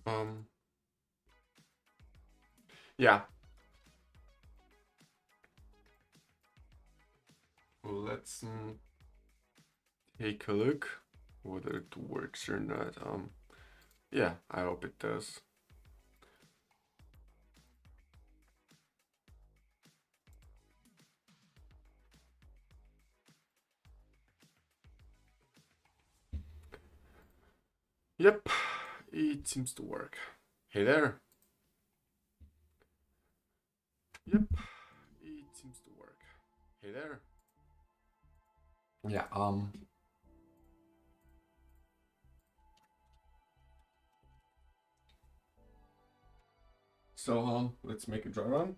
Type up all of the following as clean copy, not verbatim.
Um, yeah, let's take a look whether it works or not. Yeah, I hope it does. Yep, it seems to work. Hey there. Yep, it seems to work. Hey there. Yeah, so let's make a dry run.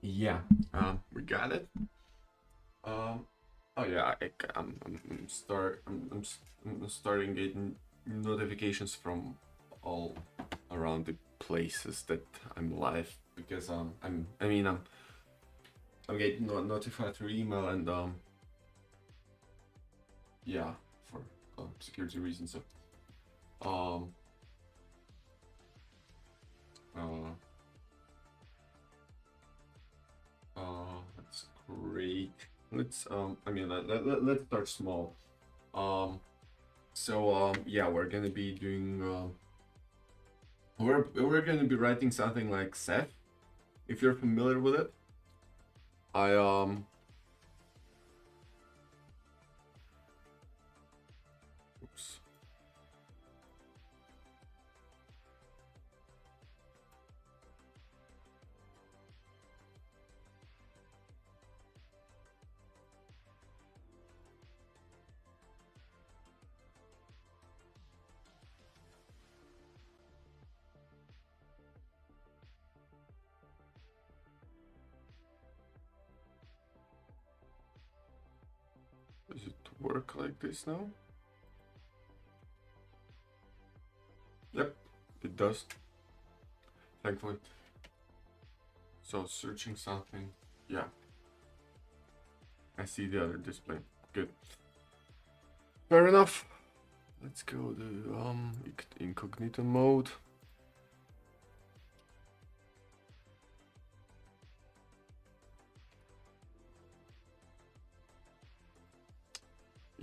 Yeah, we got it. Um, oh yeah, I'm starting getting notifications from all around the places that I'm live because I'm getting notified through email and yeah, for security reasons. So um uh that's great. Let's let's start small. Um yeah, we're gonna be doing we're gonna be writing something like Ceph, if you're familiar with it. I oops. Does it work like this now? Yep, it does, thankfully. So searching something. Yeah, I see the other display. Good. Fair enough. Let's go to incognito mode.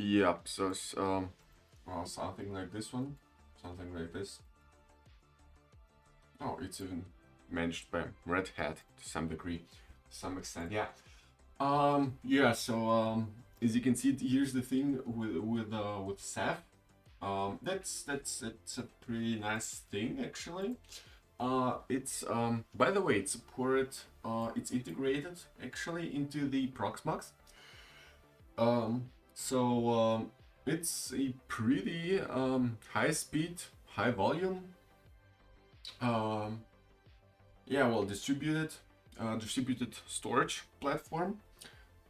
Yep, so well, something like this one. Something like this. Oh, it's even managed by Red Hat to some degree, to some extent. Yeah. Yeah. So as you can see, here's the thing with Ceph. That's a pretty nice thing actually. It's by the way, it's supported. It's integrated actually into the Proxmox. So it's a pretty high speed, high volume. Um, yeah, well, distributed storage platform.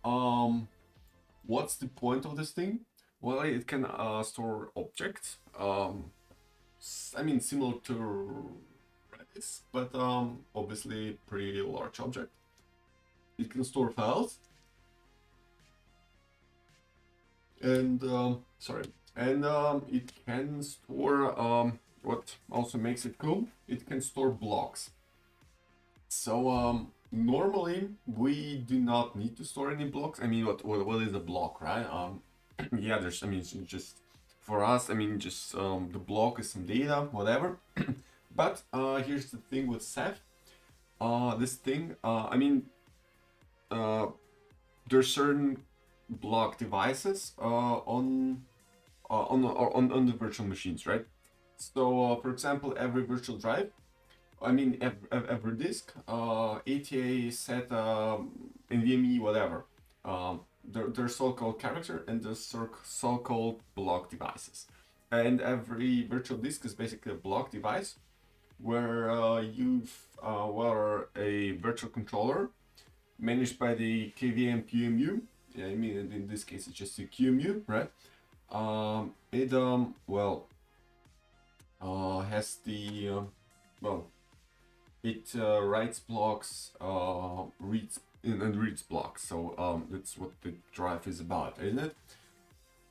Um, what's the point of this thing? Well, it can store objects. I mean, similar to Redis, but obviously pretty large object. It can store files, and it can store what also makes it cool. It can store blocks. So normally we do not need to store any blocks. I mean, what is a block, right? Yeah, there's, I mean, it's just for us. I mean, just the block is some data, whatever. But here's the thing with Ceph. This thing, uh, there's certain block devices on the virtual machines, right? So, for example, every virtual drive, every disk, ATA, SATA, NVMe, whatever. They're so-called character and the so-called block devices. And every virtual disk is basically a block device where where a virtual controller managed by the KVM QEMU. Yeah, I mean, in this case, it's just a QEMU, right? It has the well it writes blocks, reads and reads blocks. So that's what the drive is about, isn't it?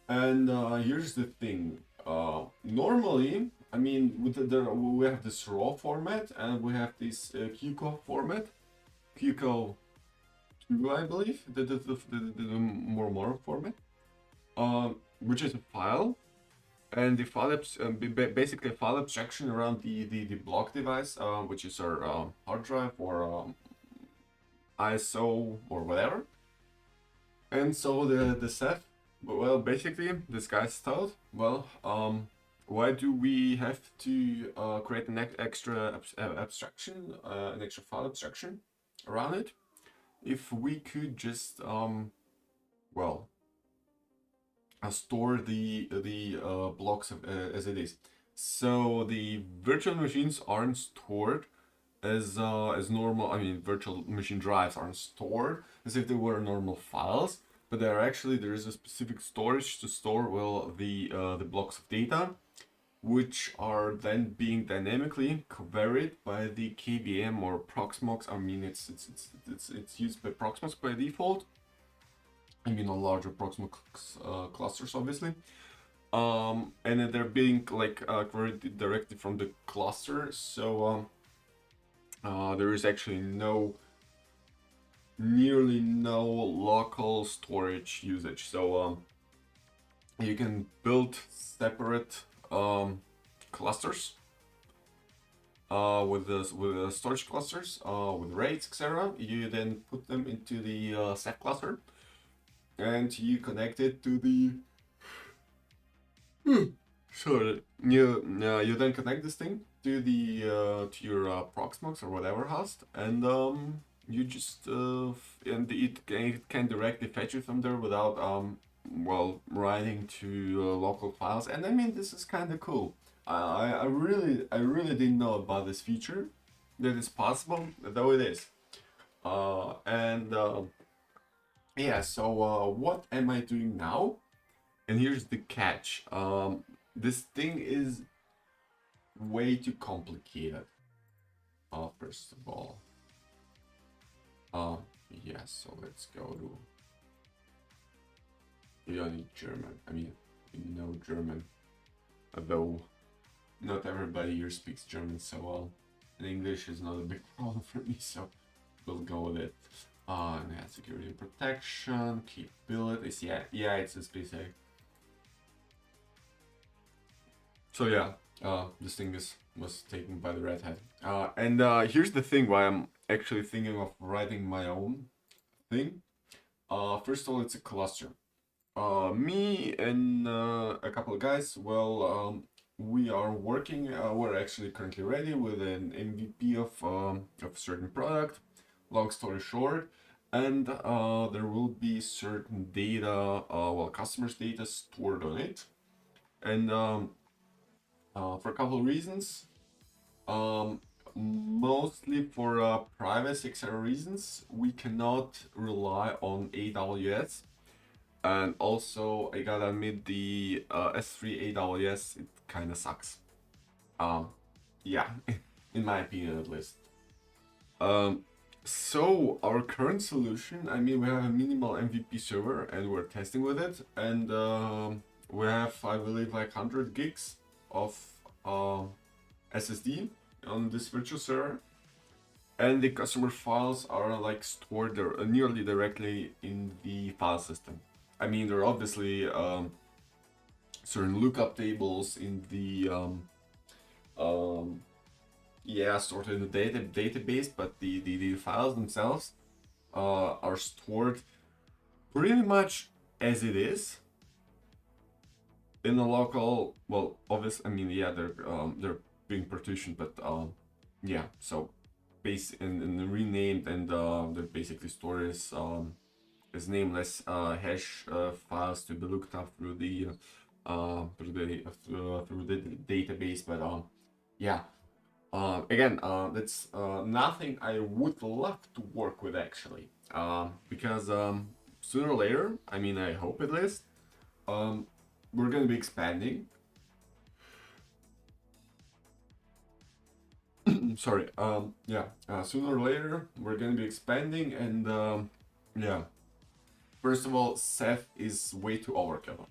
And here's the thing. Normally, I mean, we have this raw format and we have this QCO format, QCO 2, I believe, the more modern format, which is a file, and the file basically a file abstraction around the block device, which is our hard drive or ISO or whatever. And so the set, well, basically this guy's thought, well, why do we have to create an extra abstraction, an extra file abstraction around it, if we could just well, store the blocks as it is. So the virtual machines aren't stored as normal. I mean, virtual machine drives aren't stored as if they were normal files, but there is a specific storage to store, well, the blocks of data, which are then being dynamically queried by the KVM or Proxmox. I mean, it's used by Proxmox by default. I mean, on larger Proxmox clusters, obviously. And then they're being like queried directly from the cluster. So there is actually nearly no local storage usage. So you can build separate clusters with the storage clusters with RAIDs, etc. You then put them into the set cluster, and you connect it to the sorry, you then connect this thing to the to your Proxmox or whatever host, and you just and it can directly fetch it from there without well, writing to local files. And I mean, this is kind of cool. I really didn't know about this feature, that it's possible, though it is. And yeah, so what am I doing now? And here's the catch. This thing is way too complicated. First of all, yeah, so let's go to, you don't need German. I mean, you know German, although not everybody here speaks German so well. And English is not a big problem for me, so we'll go with it. And yeah, security and protection, capabilities. Yeah, it's a specific. So yeah, this thing was taken by the Red Hat. And here's the thing why I'm actually thinking of writing my own thing. First of all, it's a cluster. Me and a couple of guys, well, we are working, we're actually currently ready with an MVP of a certain product, long story short, and there will be certain data, well, customers' data stored on it, and for a couple of reasons, mostly for privacy, etc. reasons, we cannot rely on AWS. And also, I gotta admit, the S3 AWS, it kind of sucks. Yeah, in my opinion at least. So our current solution, I mean, we have a minimal MVP server and we're testing with it, and we have, I believe, like 100 gigs of SSD on this virtual server, and the customer files are like stored there, nearly directly in the file system. I mean, there are obviously certain lookup tables in the yeah, stored in the database, but the files themselves are stored pretty much as it is in a local. Well, obviously, I mean, yeah, they're being partitioned, but yeah, so base and renamed, and they're basically stored as nameless hash files to be looked up through the database. But yeah, again, that's nothing I would love to work with actually, because sooner or later, I mean, I hope at least, we're gonna be expanding. Sorry. Yeah. Sooner or later, we're gonna be expanding, and yeah. First of all, Ceph is way too overkill.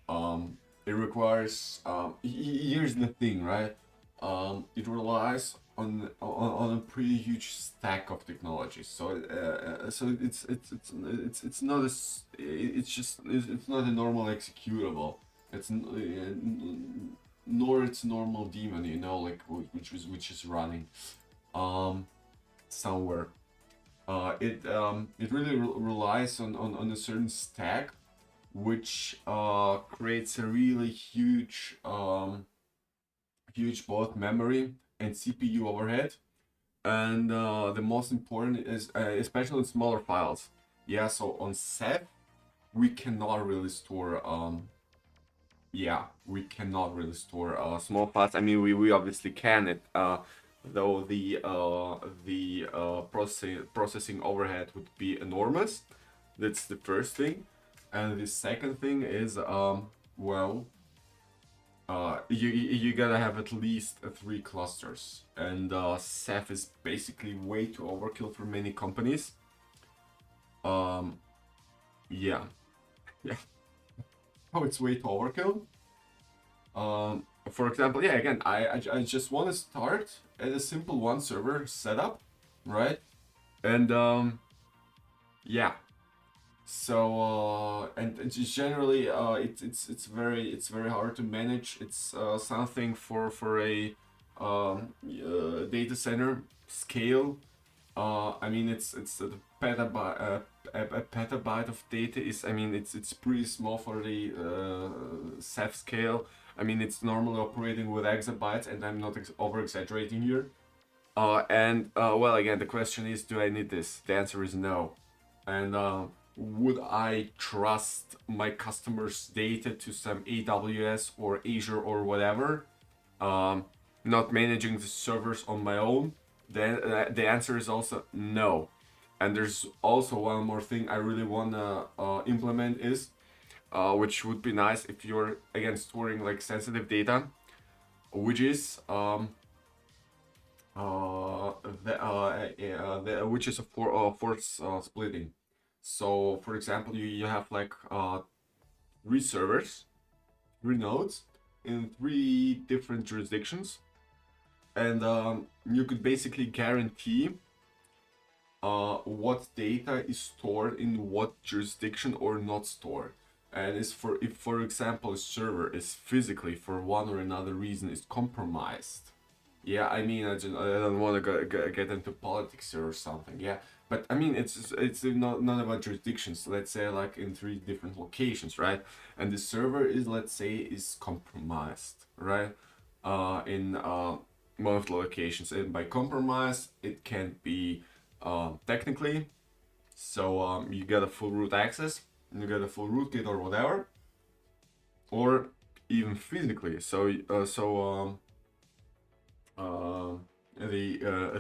It requires. Here's the thing, right? it relies on a pretty huge stack of technologies. So it's not it's just it's not a normal executable. It's nor it's normal daemon, you know, like which is running somewhere. It really relies on a certain stack, which creates a really huge both memory and CPU overhead. And the most important is especially in smaller files. Yeah, so on Ceph we cannot really store we cannot really store small files. I mean, we obviously can it, though the processing overhead would be enormous. That's the first thing, and the second thing is well, you gotta have at least three clusters, and Ceph is basically way too overkill for many companies. Um, yeah, yeah. Oh, it's way too overkill. For example, yeah, again, I just want to start at a simple one server setup, right? And yeah, so and it's just generally it's very hard to manage. It's something for a data center scale. I mean, it's a petabyte. A petabyte of data is, I mean, it's pretty small for the Ceph scale. I mean, it's normally operating with exabytes, and I'm not over exaggerating here. And well, again, the question is, do I need this? The answer is no. And would I trust my customers' data to some AWS or Azure or whatever? Not managing the servers on my own? Then the answer is also no. And there's also one more thing I really wanna implement is, which would be nice if you're again storing like sensitive data, which is which is a force splitting. So, for example, you have like three servers, three nodes in three different jurisdictions, and you could basically guarantee what data is stored in what jurisdiction or not stored. And is for if, for example, a server is physically for one or another reason is compromised. Yeah, I mean, I don't want to get into politics or something. Yeah, but I mean, it's not about jurisdictions. Let's say like in three different locations, right? And the server is, let's say, is compromised, right? In one of the locations, and by compromise, it can be technically. So you get a full root access, you get a full rootkit or whatever, or even physically.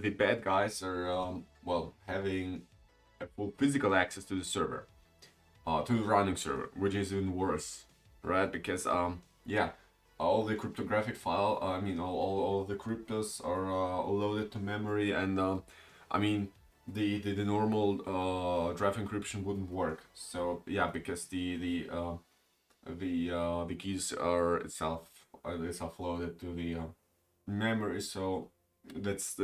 The bad guys are well, having a full physical access to the server, to the running server, which is even worse, right? Because yeah, all the cryptographic file, I mean, all the cryptos are loaded to memory, and I mean, the normal drive encryption wouldn't work. So yeah, because the keys are itself loaded to the memory. So that's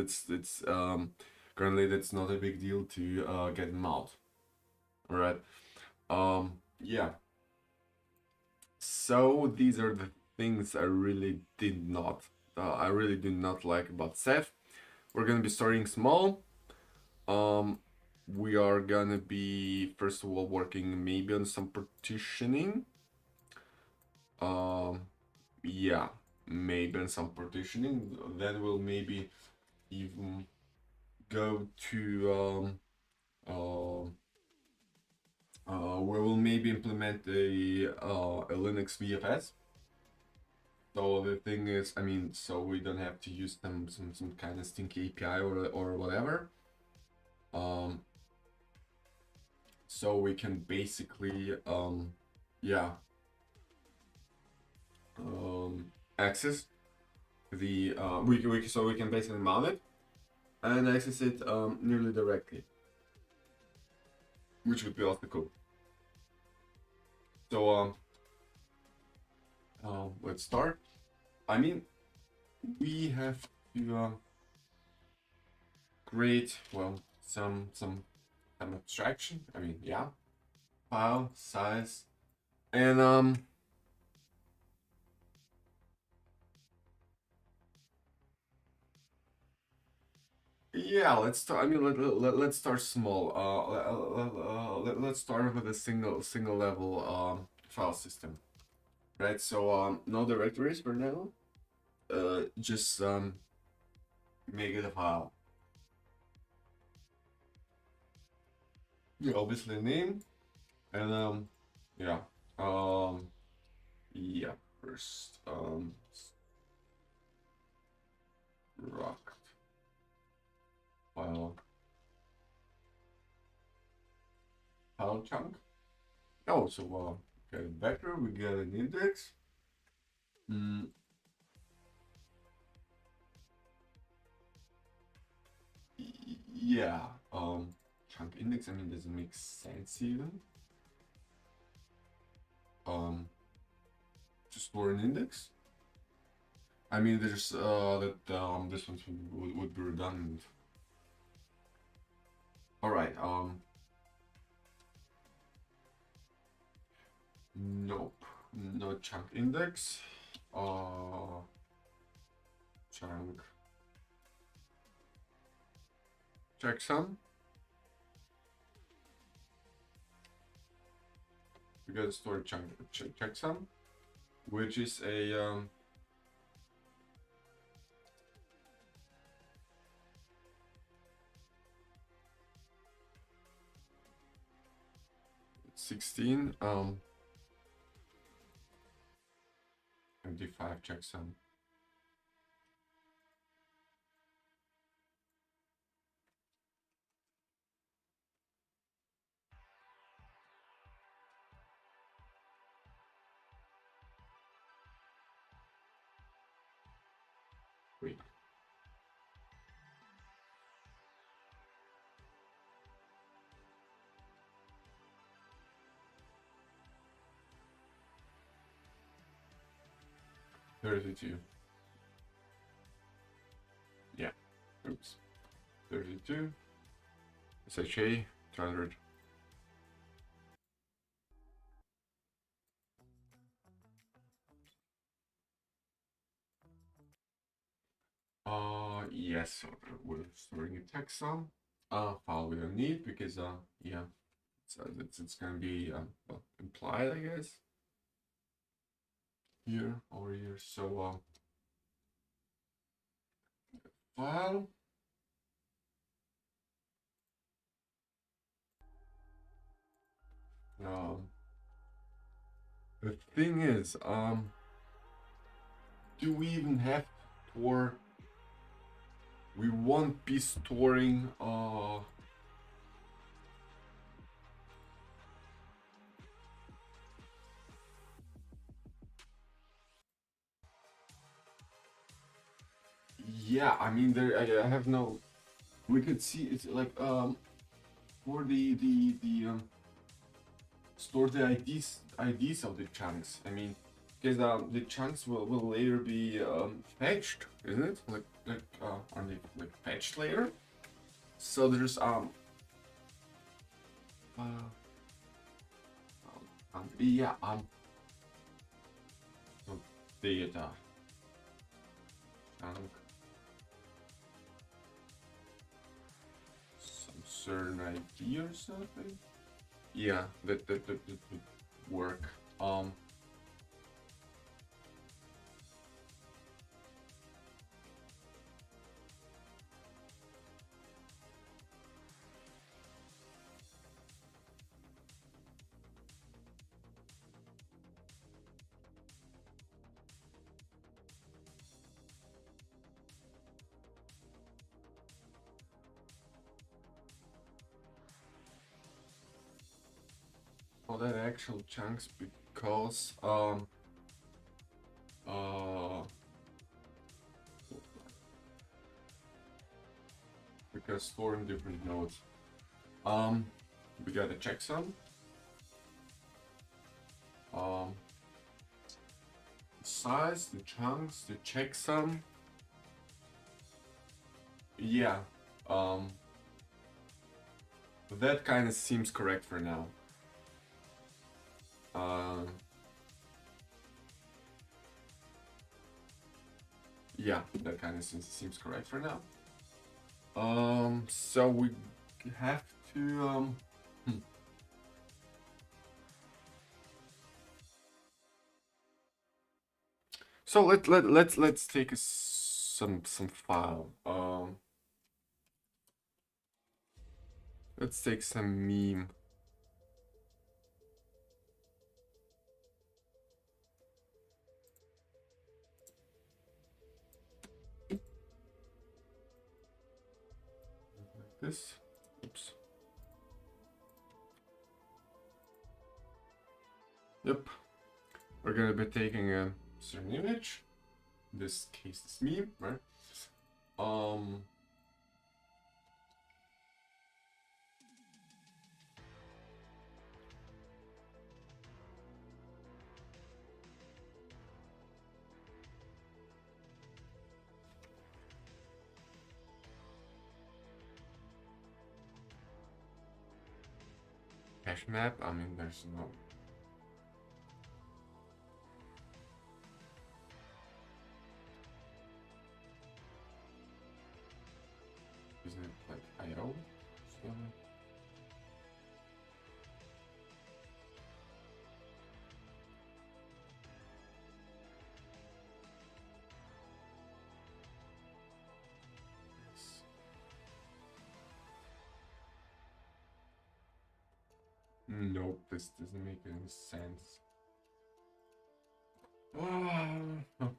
currently that's not a big deal to get them out. All right. Yeah. So these are the things I really did not like about Ceph. We're gonna be starting small. Um, we are gonna be first of all working maybe on some partitioning. Um, yeah, maybe on some partitioning. Then we'll maybe even go to where we'll maybe implement a Linux VFS. So the thing is, I mean, so we don't have to use some kind of stinky API or whatever. So we can basically yeah access the so we can basically mount it and access it nearly directly, which would be also cool. So let's start. I mean, we have to create, well, some abstraction. I mean, yeah, file size, and yeah, let's start. I mean, let's start small. Let's start with a single level file system, right? So no directories for now. Just make it a file. Yeah, obviously name and yeah um yeah first rock file chunk. Oh, so okay, vector, we got an index. Mm, yeah, chunk index. I mean, doesn't make sense even. Um, to store an index. I mean, there's that this one would be redundant. All right. Nope. No chunk index. Chunk checksum. We got a store chunk checksum, which is a 16 MD5 checksum. Wait. $32. Yeah. Oops. 32. SHA 200. Yes, so we're storing a checksum. File we don't need because yeah, it's gonna be well, implied, I guess. Here over here. So file. Um, the thing is, do we even have store? We won't be storing yeah, I mean there I have no, we could see it's like for the store the IDs of the chunks. I mean, because the chunks will later be fetched, isn't it? On the like fetched later. So there's uh, yeah so data chunk some certain ID or something. Yeah, that would work. Oh, that actual chunks uh because storing different nodes. Um, we got a checksum. Um, size, the chunks, the checksum. Yeah, um, that kind of seems correct for now. Uh, yeah, that kind of seems correct for now. So we have to hmm. So let's take some file. Let's take some meme. Like this. Oops. Yep. We're gonna be taking a certain image. In this case, this meme, right? Um. Hash map. I mean, there's no. Isn't it like IO? So, nope, this doesn't make any sense. Oh, oh.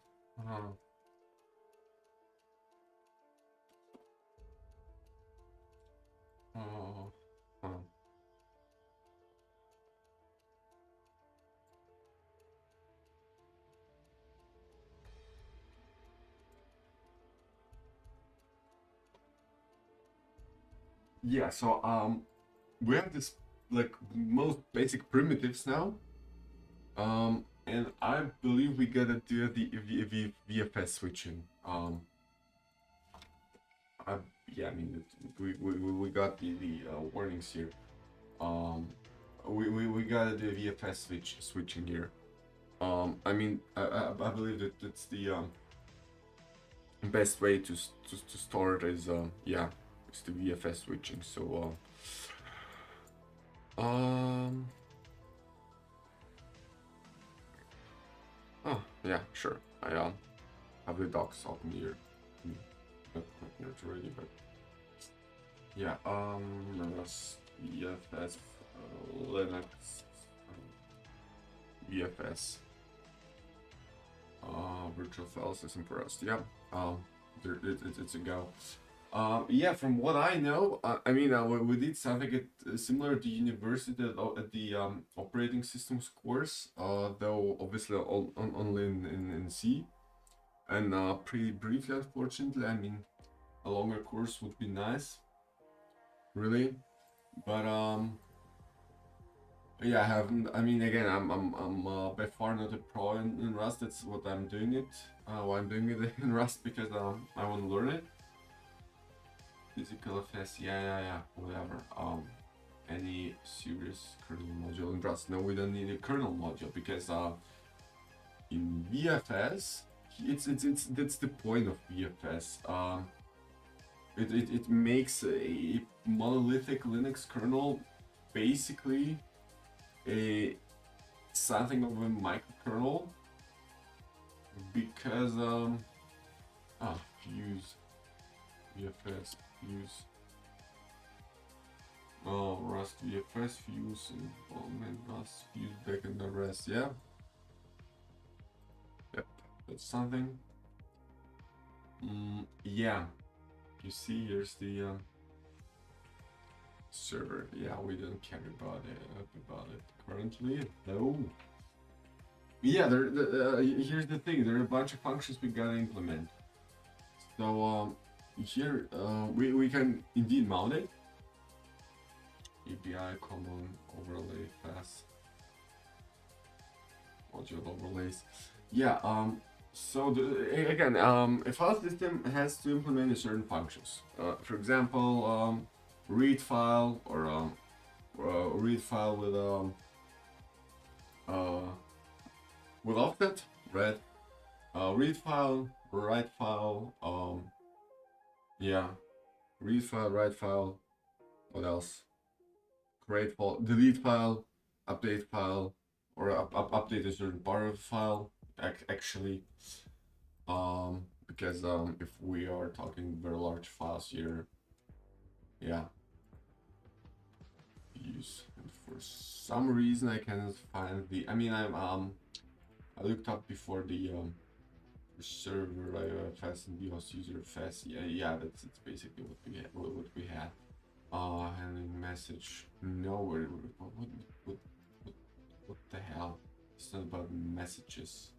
Yeah, so we have this like most basic primitives now. And I believe we gotta do the VFS switching. I, yeah, I mean we got the warnings here. Um, we gotta do VFS switching here. I mean I believe that it's the best way to start is yeah, it's the VFS switching. So oh yeah, sure. I have the docs open here. Not here already, but yeah. Rust VFS Linux VFS virtual file system for Rust. Yeah. It's a go. Yeah, from what I know, I mean, we did something similar to university at the operating systems course, though obviously only in C, and pretty briefly, unfortunately. I mean, a longer course would be nice, really, but yeah, I haven't. I mean, again, I'm by far not a pro in Rust. That's what I'm doing it. Why I'm doing it in Rust because I want to learn it. Physical FS, yeah, whatever. Any serious kernel module in Rust? No, we don't need a kernel module because in VFS, it's that's the point of VFS. It makes a monolithic Linux kernel basically a something of a microkernel because fuse VFS fuse. Oh, Rust VFS fuse and Rust fuse back in the rest. Yeah. Yep, that's something. Yeah. You see, here's the server. Yeah, we don't care about it currently. No. Yeah, here's the thing. There are a bunch of functions we gotta implement. So here we can indeed mount it. API common overlay class module overlays. Yeah. So again, a file system has to implement a certain functions. For example, read file or read file uh, with offset, right? Read file, write file, yeah, read file, write file. What else? Create file, delete file, update file, or update a certain part of the file. Actually, because if we are talking very large files here, yeah, use. And for some reason, I cannot find the. I mean, I looked up before the server fast and DOS user fast. Yeah, yeah, that's basically what we had. What we had. Handling message. No, what, what the hell? It's not about messages.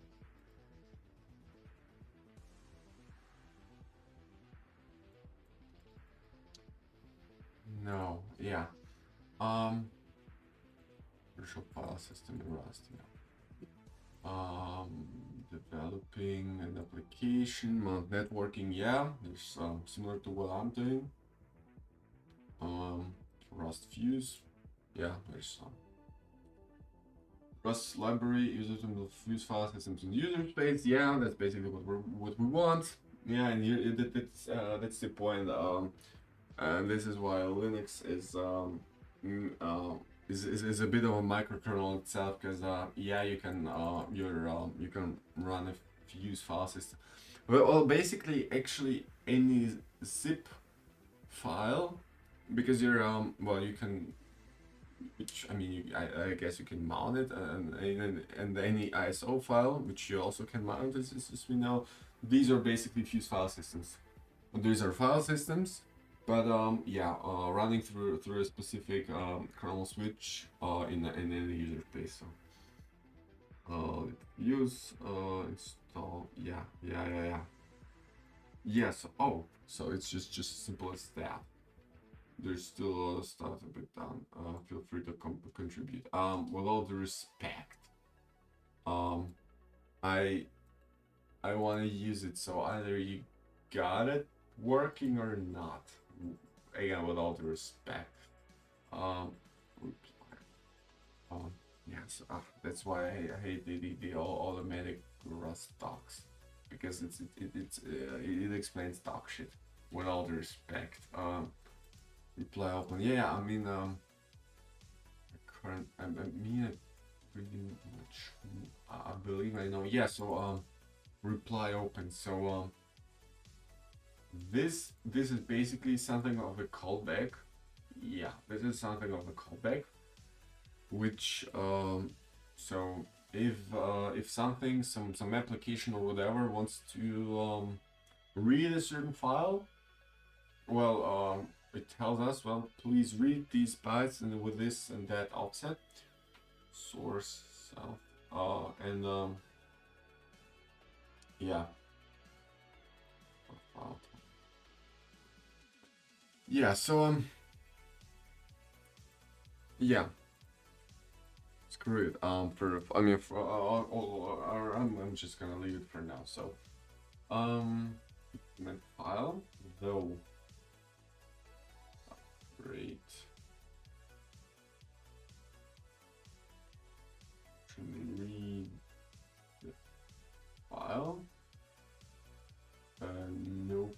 No, yeah. Um, virtual file system in Rust. Yeah. Developing an application, networking. Yeah, there's similar to what I'm doing. Rust Fuse. Yeah, there's some Rust library, user to fuse file systems in user space. Yeah, that's basically what we want. Yeah, and here that's the point. And this is why Linux mm, uh, is a bit of a microkernel itself, because yeah, you can run a fuse file system. Well, basically, actually any zip file, because you're well, you can, which I mean, I guess you can mount it, and any ISO file, which you also can mount, as we know. These are basically fuse file systems. These are file systems, but yeah, running through a specific kernel switch in any user space. So use install. Yeah, yeah, yeah, yeah. Yes. Oh, so it's just simple as that. There's still a lot of stuff a bit down. Feel free to contribute. With all due respect, um, I I want to use it, so either you got it working or not. Again, with all due respect. Um, um, yes, that's why I hate the all automatic Rust docs, because it explains doc shit. With all due respect. Reply open. Yeah, I mean current. I mean, pretty much. I believe I know. Yeah. So reply open. So this is basically something of a callback. Yeah, this is something of a callback, which so if something, some application or whatever wants to read a certain file, well, it tells us, well, please read these bytes and with this and that offset, source self, and yeah, file. Yeah. So yeah, screw it. For I mean, for I'm just gonna leave it for now. So document file, though, great. Read the file. Nope.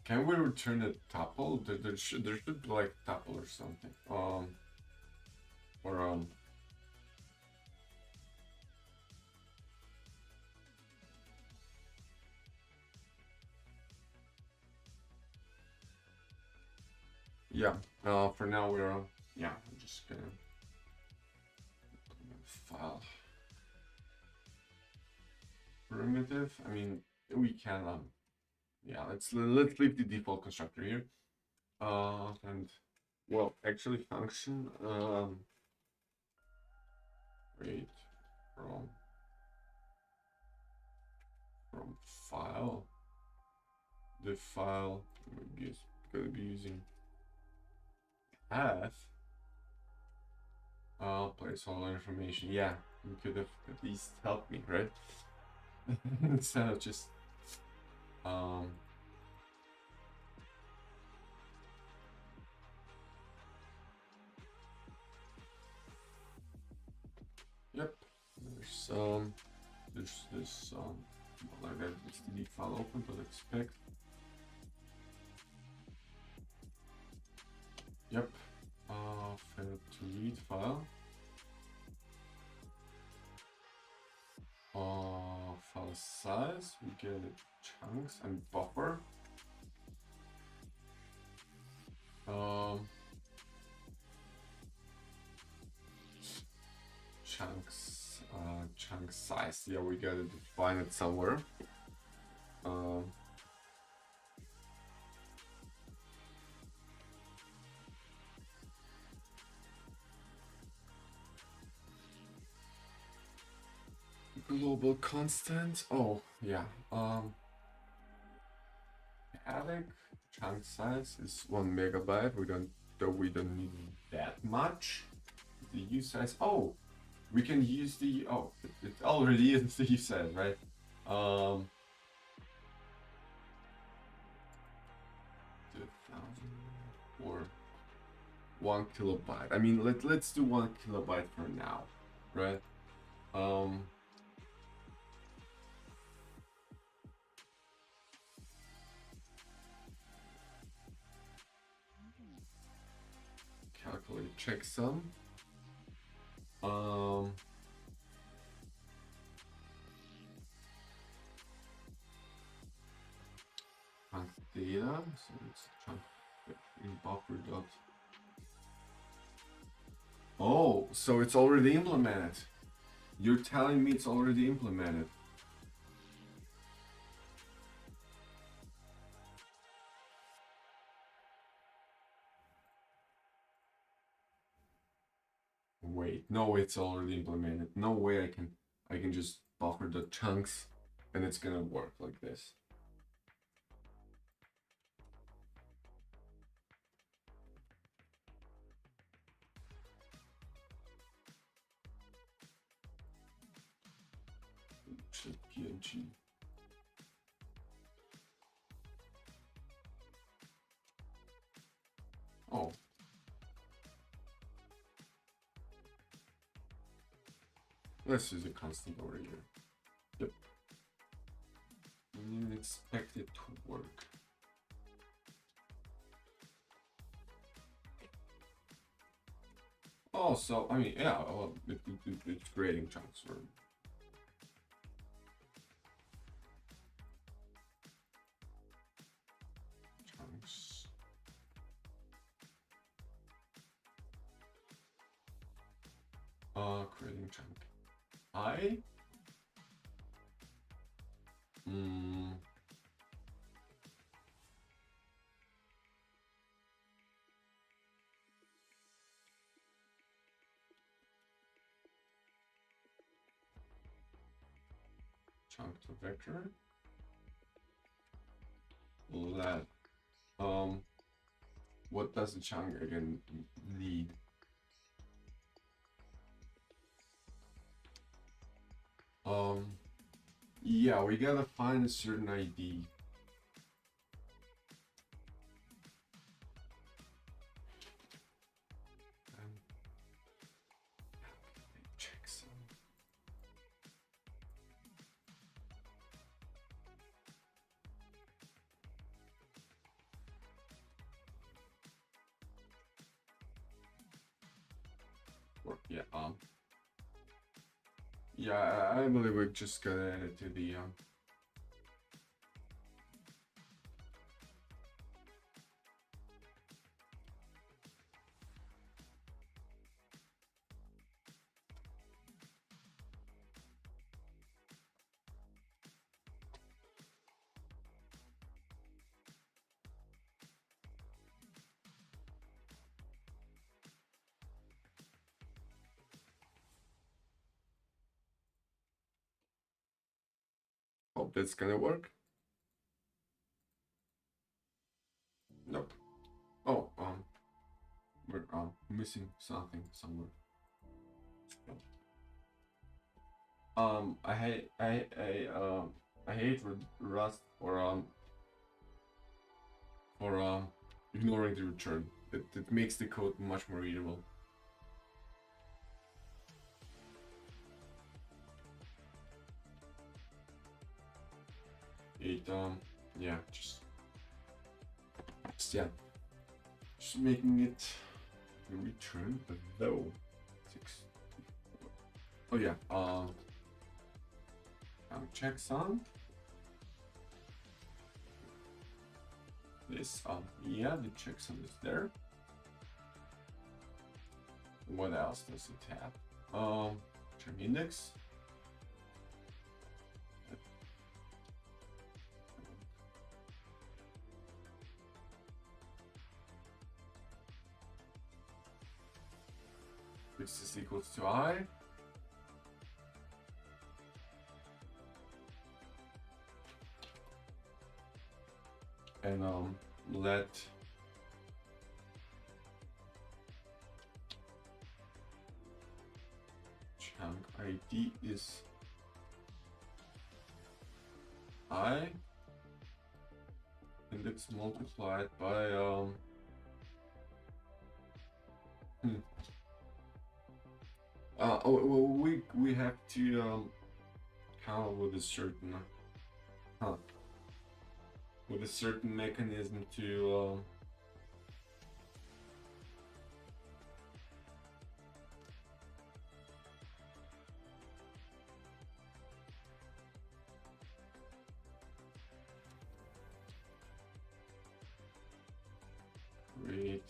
Can we return a tuple? There should be like tuple or something. Or yeah. For now we're yeah. I'm just gonna file primitive. I mean, we can yeah. Let's leave the default constructor here. And well, actually function read from file. The file is gonna be using path. Place all information. Yeah, you could have at least helped me, right? Instead of just um. Yep. There's this like that std file open, but expect. Yep. Failed to read file. File size. We get chunks and buffer. Chunk size. Yeah, we gotta define it somewhere. Global constant. Oh yeah. Attic chunk size is 1 MB. We don't need that much. The U size. Oh, we can use the. Oh, it already is the U size, right? 2000 or 1 KB. I mean, let's do 1 KB for now, right? Calculate checksum. Chunk data. So it's chunk in buffer dot. Oh, so it's already implemented. You're telling me it's already implemented. Wait, no, it's already implemented. No way I can just buffer the chunks and it's gonna work like this. PNG. Oh. Let's use a constant over here. Yep. I didn't expect it to work. Oh, so, I mean, yeah, well, it's creating chunks for chunks. Creating chunk. Chunk to vector. Let what does the chunk again need? Yeah, we gotta find a certain ID. Check some. Yeah, yeah, I believe we're just gonna add it to the hope that's gonna work. Nope. Oh, we're missing something somewhere. I hate Rust for ignoring the return. It makes the code much more readable. It yeah, just making it return though 6. Oh yeah, checksum. This yeah, the checksum is there. What else does it have? Term index. This is equals to I. And let chunk ID is I, index multiplied by we have to come up with a certain mechanism to create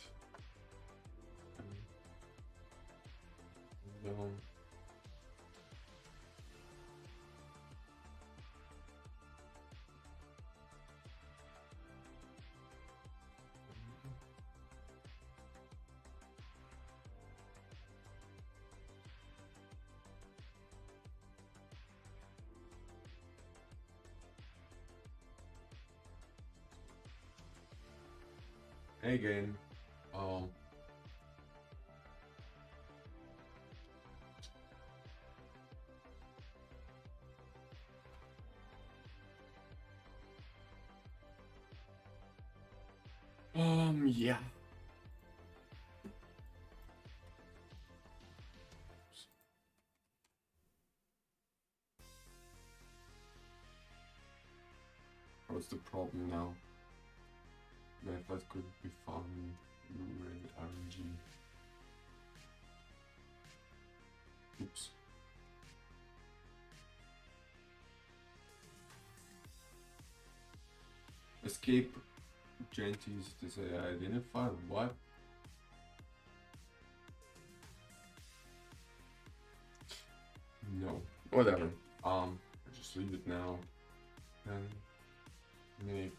again yeah. What's the problem now? Method could be found in RNG. Oops. Escape Gentis to say identify what? No. Whatever. I just leave it now. And make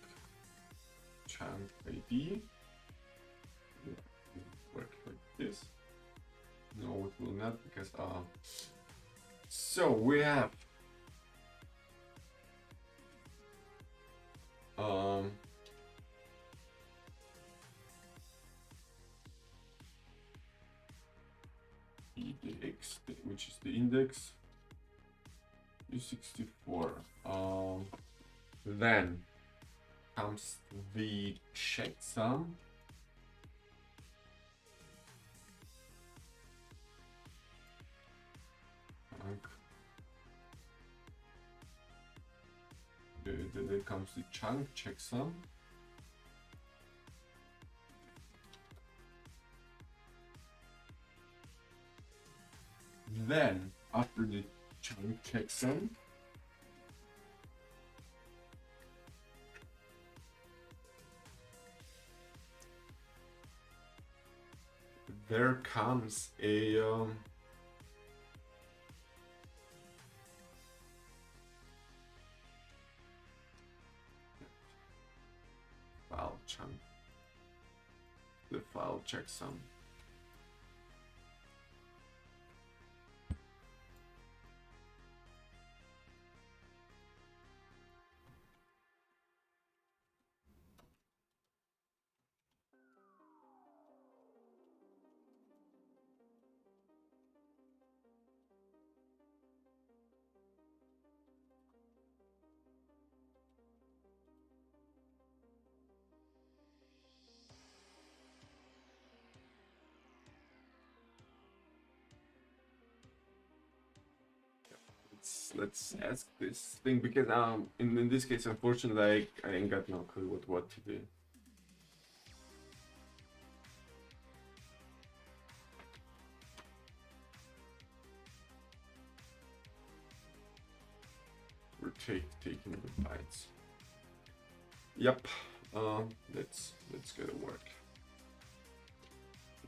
chunk ID. Work like this. No, it will not because so we have index, which is the index is 64. Then comes the checksum. Then comes the chunk checksum. Then after the chunk checksum, there comes a file chunk, the file checksum. let's ask this thing because in this case unfortunately I ain't got no clue what to do. We're taking the bytes. Yep. Let's get to work.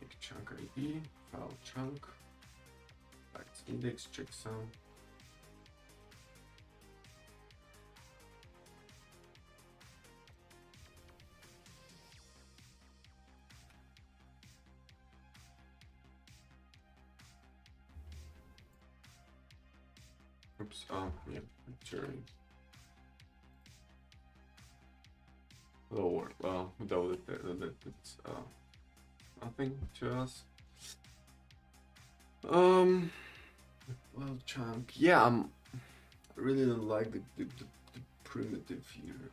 Make chunk ID, file chunk, bytes index, checksum. Oops. Yeah. Return. Lower. Though that's nothing to us. Well, chunk. Yeah, I really don't like the primitive here.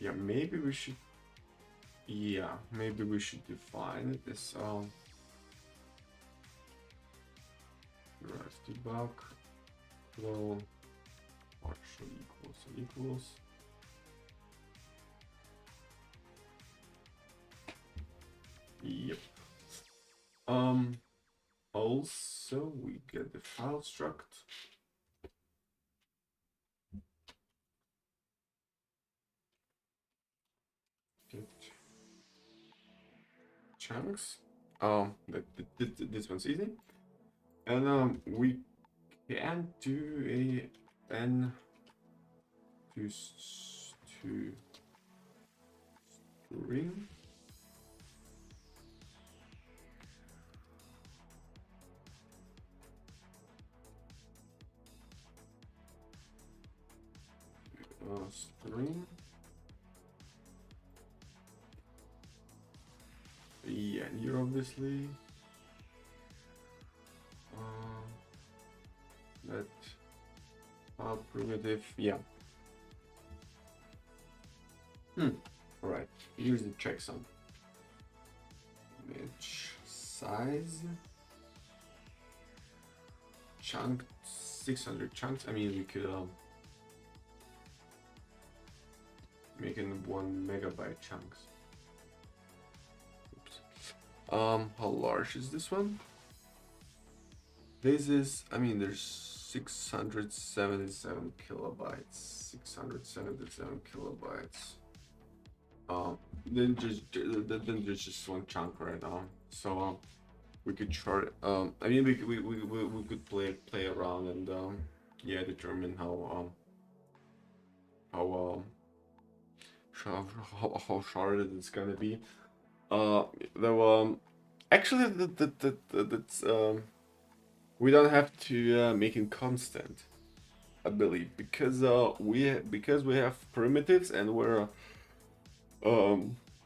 Yeah, maybe we should. Yeah, maybe we should define it as drive debug flow partial equals. Yep. Also we get the file struct. Get chunks. This one's easy. And we can do a n to string. String. Yeah, and here obviously that primitive, yeah. Alright, here's the checksum. Image size chunk 600 chunks. I mean, we could make it 1 megabyte chunks. Oops. How large is this one? This is, I mean, there's 677 kilobytes. 677 kilobytes. Then there's just one chunk right now. So we could chart. I mean, we could play around and yeah, determine how sharded it's gonna be. Though actually that's we don't have to make it constant, I believe, because we have primitives and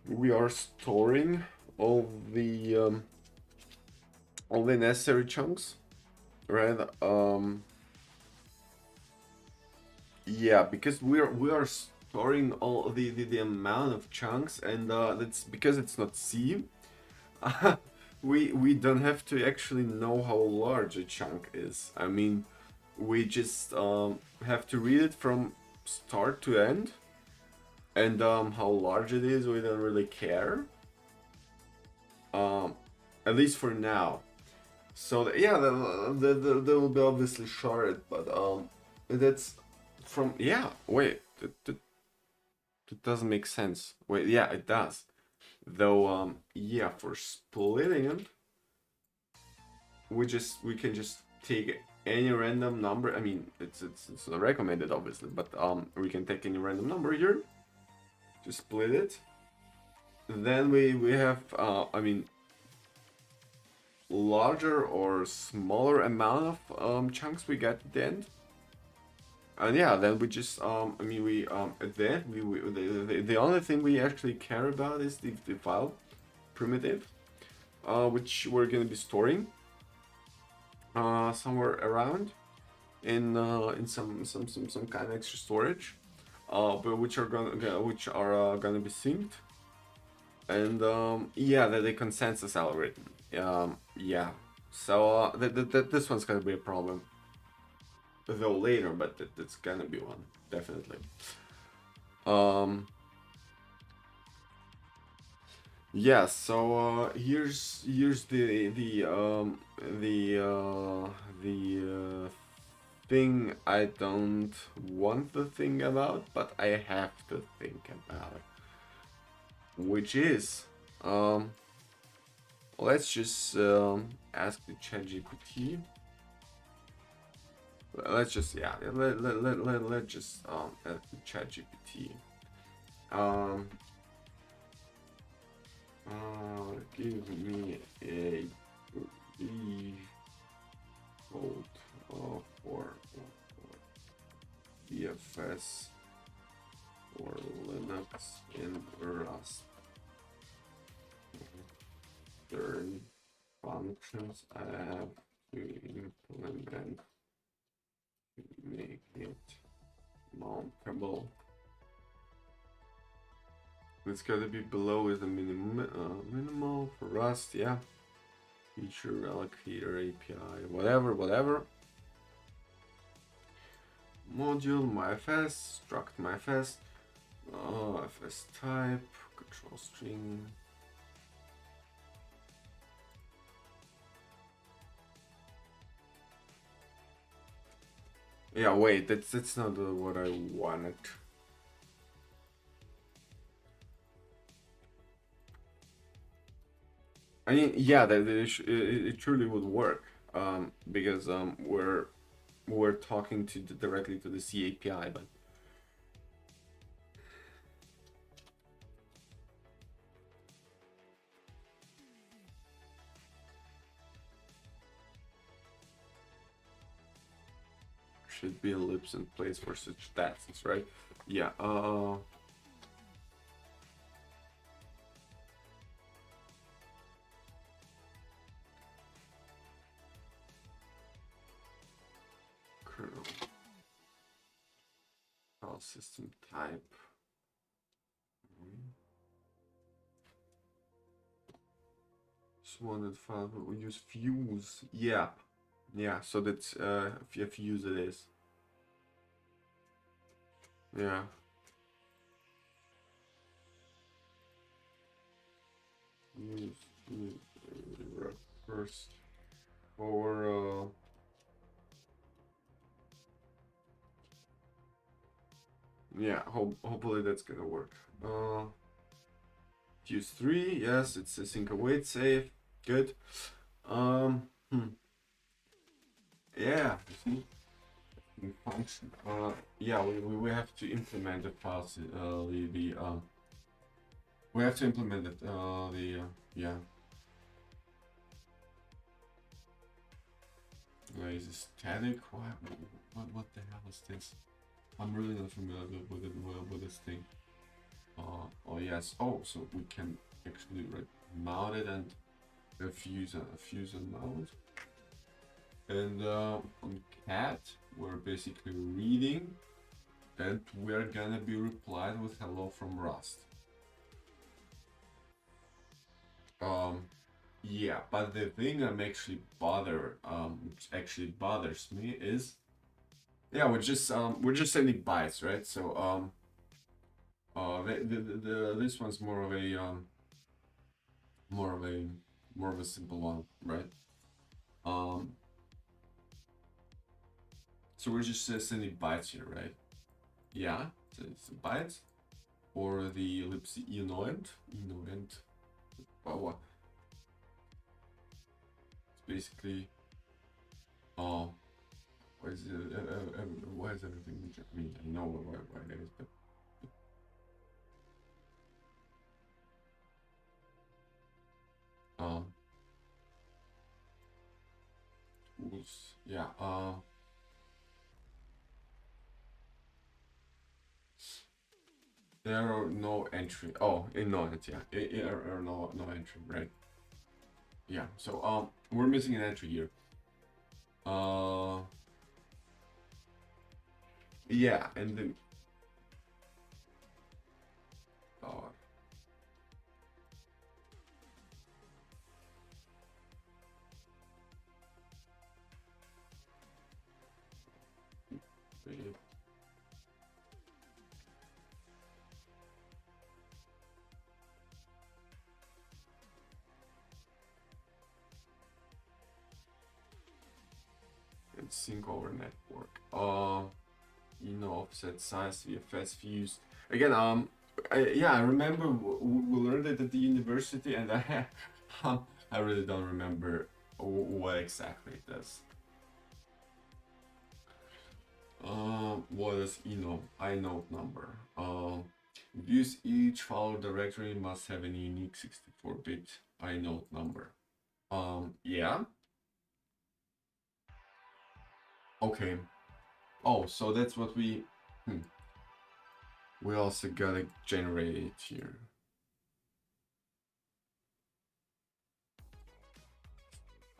we are storing all the necessary chunks, right? Yeah, because we are storing all the amount of chunks, and that's because it's not C. We don't have to actually know how large a chunk is. I mean, we just have to read it from start to end, and how large it is, we don't really care. At least for now. So yeah, they will be obviously sharded, but that's from, yeah. Wait, that doesn't make sense. Wait, yeah, it does. Though yeah, for splitting it, we can just take any random number. I mean, it's not recommended obviously, but we can take any random number here to split it. Then we have I mean, larger or smaller amount of chunks we get at the end. And yeah, then we just I mean we then we the only thing we actually care about is the file primitive, which we're gonna be storing somewhere around in some kind of extra storage, but which are gonna be synced. And yeah, the consensus algorithm. Yeah. So this one's gonna be a problem, though later, but that's gonna be one definitely. Um, yeah. So here's the thing I don't want to think about, but I have to think about, which is um, let's just ask the ChatGPT. Let's just yeah let's just ask the ChatGPT. Um, give me a default for BFS for Linux in Rust. Certain functions I have to implement to make it mountable. It's gotta be below is the minimal for Rust, yeah. Feature allocator API, whatever. Module myFS, struct myFS, FS type, control string. Yeah, wait, that's not what I wanted. I mean, yeah, it truly would work, because we're talking directly to the C API, but should be ellipse in place for such tasks, right? Yeah. Kernel file system type. Wanted file we use fuse. Yeah. Yeah, so that's if fuse it is. Yeah. Use first or yeah, hopefully that's gonna work. Fuse 3, yes, it's a sync await safe. Good. Yeah, function. Yeah, we have to implement the files. We have to implement it. Yeah. Is it static? What the hell is this? I'm really not familiar with this thing. Oh yes. Oh, so we can actually mount it and fuse and mount. And on cat, we're basically reading, and we're gonna be replied with hello from Rust. Yeah, but the thing which actually bothers me is, yeah, we're just sending bytes, right? So this one's more of a more of a simple one, right? Um, so we're just sending bytes here, right? Yeah, so it's bytes or the ellipse ennoent. Well, what? It's basically oh, why is everything? I mean, I know why it is, but um, tools, yeah, There are no entry. Oh, in no, it's yeah. There are no entry, right? Yeah. So we're missing an entry here. Uh, yeah, and then uh, wait, and sync over network. Offset size, VFS views. Again, yeah, I remember we learned it at the university, and I really don't remember what exactly it does. What is inode number? Use each file directory must have a unique 64-bit inode number. Yeah. Okay. Oh, so that's what we also gotta generate it here.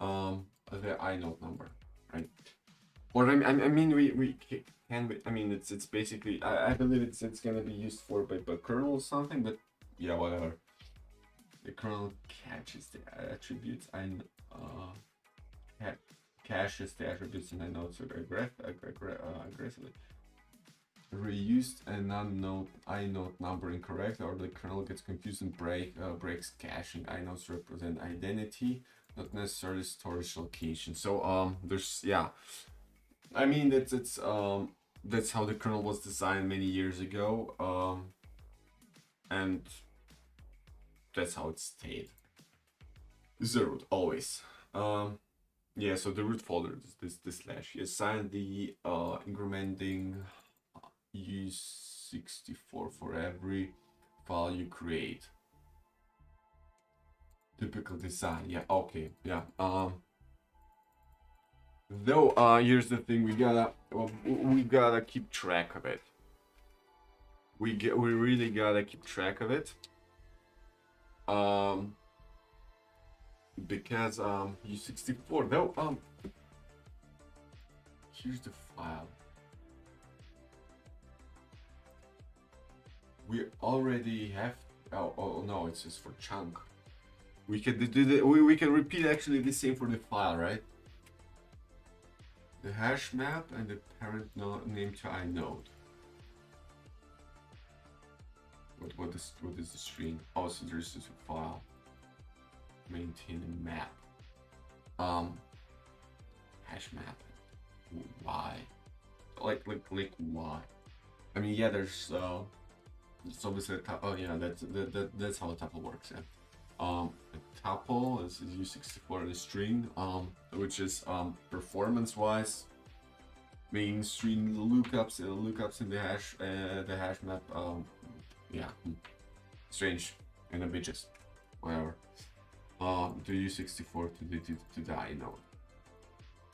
The inode number, right? Or I mean we can I mean it's basically I believe it's gonna be used for by kernel or something, but yeah, whatever. The kernel catches the attributes ca- caches the attributes and inodes aggressively. Reused an unknown inode number incorrect, or the kernel gets confused and breaks caching. Inodes represent identity, not necessarily storage location. So there's yeah, I mean that's how the kernel was designed many years ago, and that's how it stayed. This is the root always. Um, yeah, so the root folder is this slash. You assign the incrementing use 64 for every file you create. Typical design. Yeah. Okay. Yeah. Though here's the thing, we gotta keep track of it. We really gotta keep track of it. Um, because U64 though here's the file. We already have. Oh no, it's just for chunk. We can do the we can repeat actually the same for the file, right? The hash map and the parent name to inode. What is the string? Oh, so there's this file. Maintain a map. Hash map. Why? Like why? I mean, yeah, it's obviously a tuple. Oh yeah, that's how a tuple works. Yeah. A tuple is U64 and a string. Which is performance wise, main string lookups in the hash map. Yeah, strange and a bitches, whatever. Do U64 to die? No,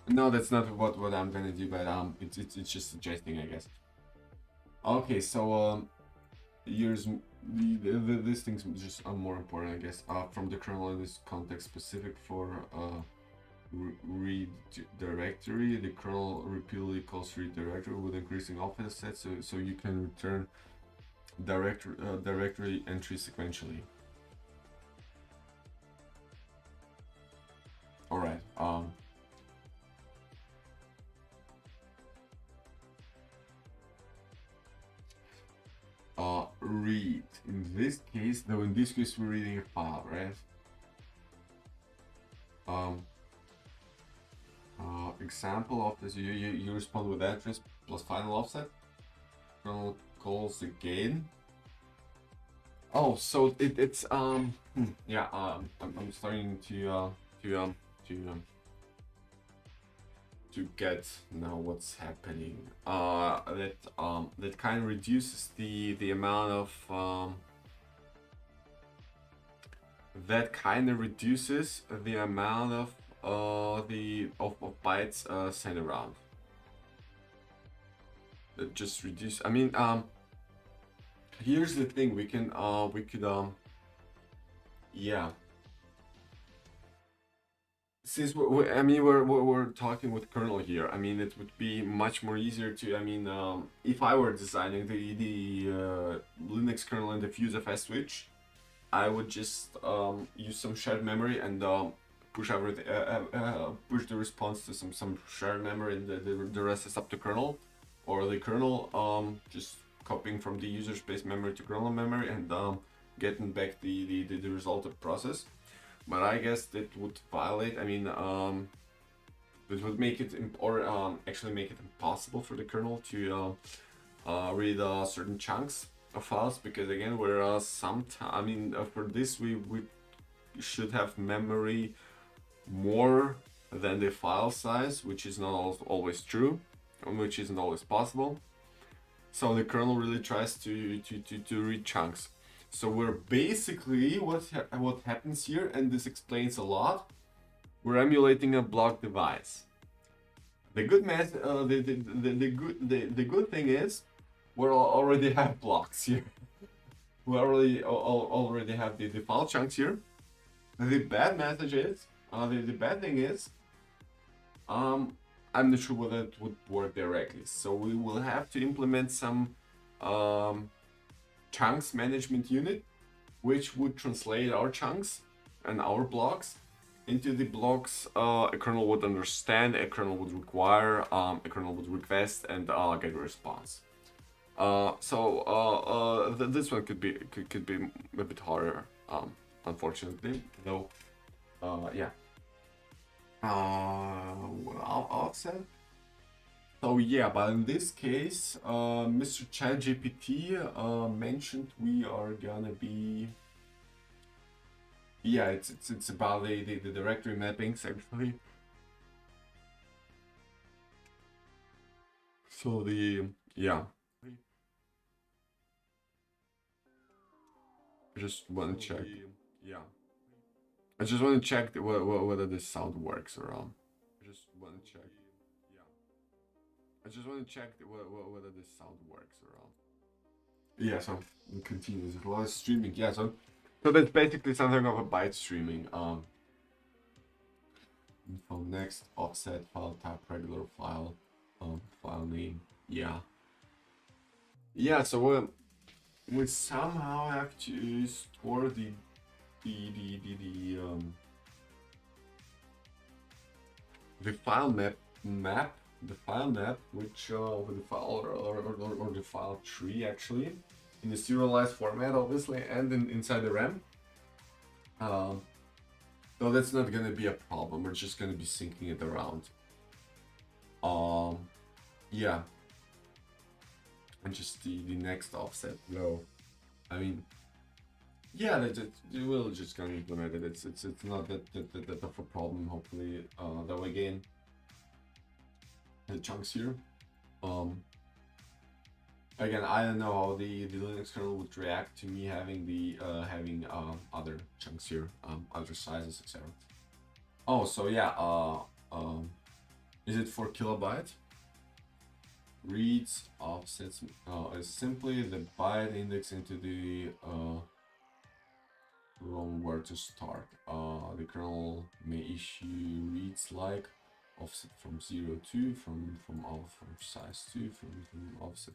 no, that's not what I'm gonna do, but it's just suggesting, I guess. Okay, so here's these things just are more important, I guess. From the kernel in this context, specific for read directory, the kernel repeatedly calls read directory with increasing offset, so you can return directory entries sequentially. All right. Read. In this case, though, in this case, we're reading a file, right? Um, example of this, you respond with address plus final offset. Kernel calls again. Oh, so it's yeah, I'm starting to get now what's happening. That kind of reduces the amount of that kind of reduces the amount of bytes sent around. That just reduce. I mean here's the thing, we could yeah, since I mean we're talking with kernel here. I mean it would be much more easier to, I mean, if I were designing the Linux kernel and the FuseFS switch, I would just use some shared memory and push everything, push the response to some shared memory, and the rest is up to kernel, or the kernel just copying from the user space memory to kernel memory and getting back the resulted process. But I guess that would violate. I mean, it would make it actually make it impossible for the kernel to read certain chunks of files, because again, whereas I mean, for this we should have memory more than the file size, which is not always true, and which isn't always possible. So the kernel really tries to read chunks. So we're basically, what happens here, and this explains a lot, we're emulating a block device. The good the good thing is we already have blocks here. We already have the file chunks here. The bad message is, the bad thing is, I'm not sure whether it would work directly. So we will have to implement some chunks management unit, which would translate our chunks and our blocks into the blocks a kernel would understand, a kernel would require, a kernel would request, and get a response. This one could be a bit harder, unfortunately. Though, yeah. Offset. So yeah, but in this case, Mr. ChatGPT mentioned we are gonna be. Yeah, it's about the directory mappings actually. So yeah. I just want to check. Yeah. I just want to check whether this sound works or I just want to check. Yeah. I just want to check whether this sound works or Yeah. So it continues. A lot of streaming. Yeah. So that's basically something of a byte streaming. Info next offset file type regular file, file name. Yeah. Yeah. So we somehow have to store the file map, the file map, which with the file or the file tree actually, in the serialized format, obviously, and inside the RAM. So that's not gonna be a problem. We're just gonna be syncing it around. Yeah. And just the next offset low. I mean, yeah, it will just gonna implement it. It's not that of a problem. Hopefully, though again, the chunks here. Again, I don't know how the Linux kernel would react to me having the other chunks here, other sizes, etc. Oh, so yeah, is it 4 kilobyte? Reads offsets is simply the byte index into the wrong where to start. The kernel may issue reads like offset from 0 to, from size 2, from offset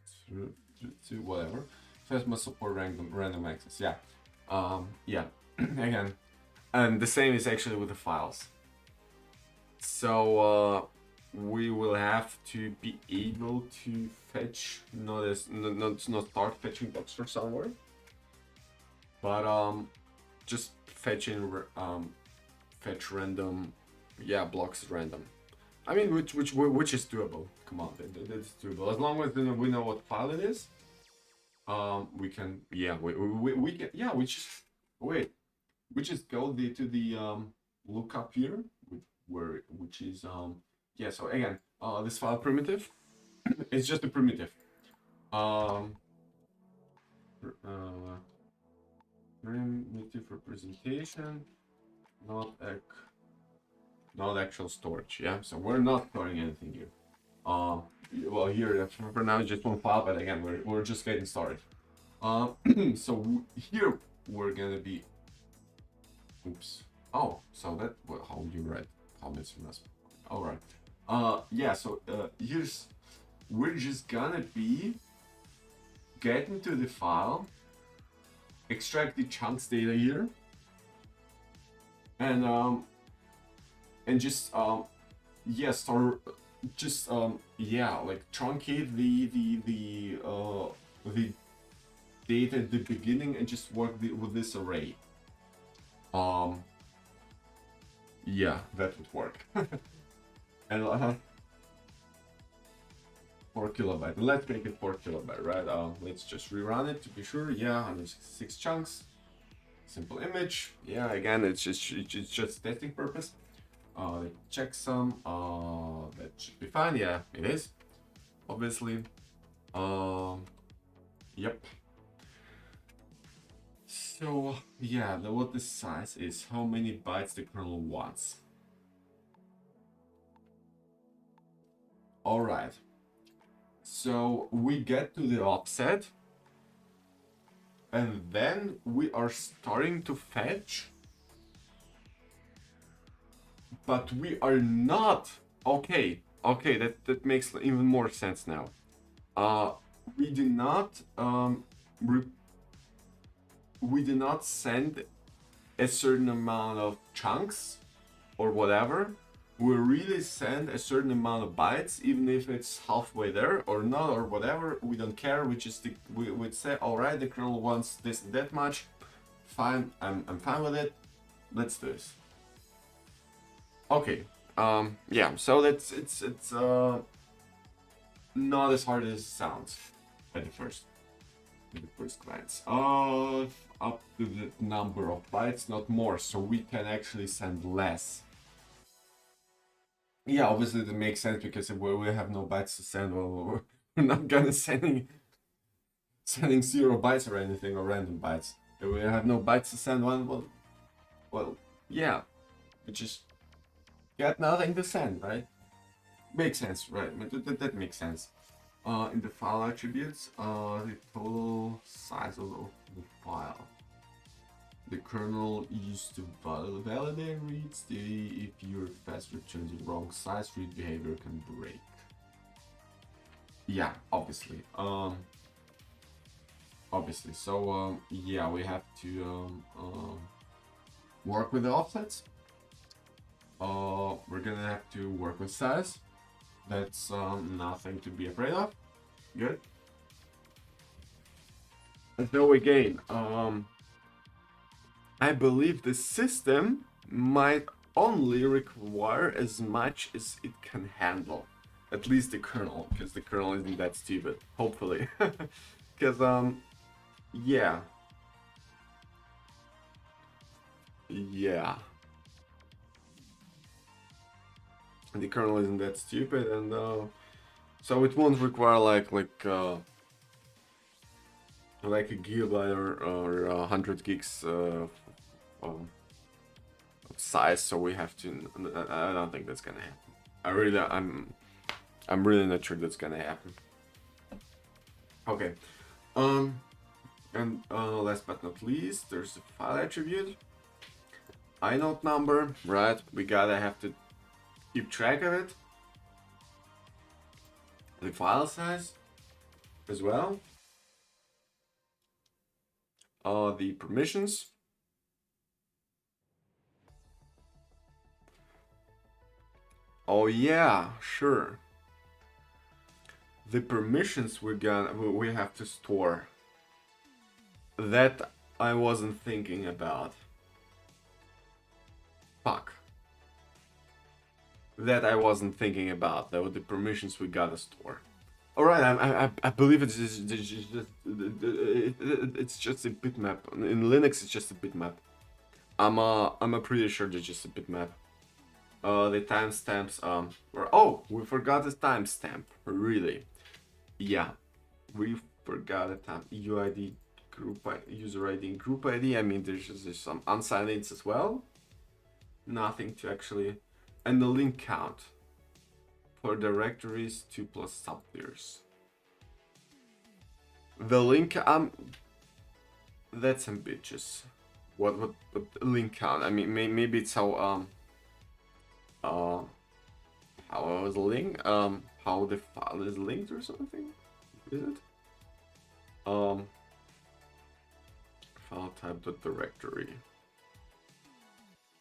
to whatever. First must support random access. Yeah. Yeah. Again, and the same is actually with the files. So we will have to be able to fetch, not start fetching Boxer somewhere, but just fetching fetch random, yeah, blocks random. I mean, which is doable. Come on, that's doable as long as we know what file it is. We can, yeah, we can, yeah, we just go to the lookup here, which is yeah. So again, this file primitive, it's just a primitive. Primitive representation, not actual storage. Yeah, so we're not storing anything here. Well, here for now it's just one file, but again, we're just getting started. So here we're gonna be. Oops. Oh, so that how you write comments from us. All right. Yeah. So here's we're just gonna be getting to the file, extract the chunks data here, and just yeah, start just yeah, like truncate the data at the beginning and just work with this array. Yeah, that would work. And 4 kilobyte. Let's make it 4 kilobyte, right? Let's just rerun it to be sure. Yeah, 166 chunks. Simple image. Yeah, again, it's just testing purpose. Checksum. That should be fine. Yeah, it is. Obviously. Yep. So yeah, what the size is, how many bytes the kernel wants. All right. So we get to the offset, and then we are starting to fetch, but we are not. Okay, that makes even more sense now. We do not we do not send a certain amount of chunks or whatever. We really send a certain amount of bytes, even if it's halfway there or not or whatever. We don't care. We just we would say, all right, the kernel wants this and that much. Fine, I'm fine with it. Let's do this. Okay. Yeah. So that's it's not as hard as it sounds at the first glance. Up to the number of bytes, not more, so we can actually send less. Yeah, obviously that makes sense because if we have no bytes to send, well, we're not gonna sending 0 bytes or anything or random bytes. If we have no bytes to send one, well, yeah, we just got nothing to send, right? Makes sense, right? That makes sense. In the file attributes, the total size of the file. The kernel used to validate reads. If your fast returns the wrong size, read behavior can break. Yeah, obviously. Obviously. So yeah, we have to work with the offsets. We're gonna have to work with size. That's nothing to be afraid of. Good. And so again, I believe the system might only require as much as it can handle. At least the kernel, because the kernel isn't that stupid. Hopefully. Because, yeah. Yeah. The kernel isn't that stupid, and so it won't require like a gigabyte or 100 gigs of size. So we have to. I don't think that's gonna happen. I'm really not sure that's gonna happen. Okay. And last but not least, there's a file attribute. inode number, right? We gotta have to keep track of it. The file size as well. The permissions. Oh yeah, sure. The permissions we have to store. That I wasn't thinking about. Fuck. That I wasn't thinking about. That were the permissions we gotta store. All right, I believe it's just a bitmap. In Linux, it's just a bitmap. I'm pretty sure it's just a bitmap. The timestamps oh, we forgot the timestamp. Really? Yeah, we forgot a time. UID, group ID, user ID, and group ID. I mean, there's some unsigned ints as well. Nothing to actually, and the link count for directories 2+ subclears. The link that's ambitious. What link count? I mean, maybe it's uh how I was linked, how the file is linked or something. Is it? Um, file type dot directory.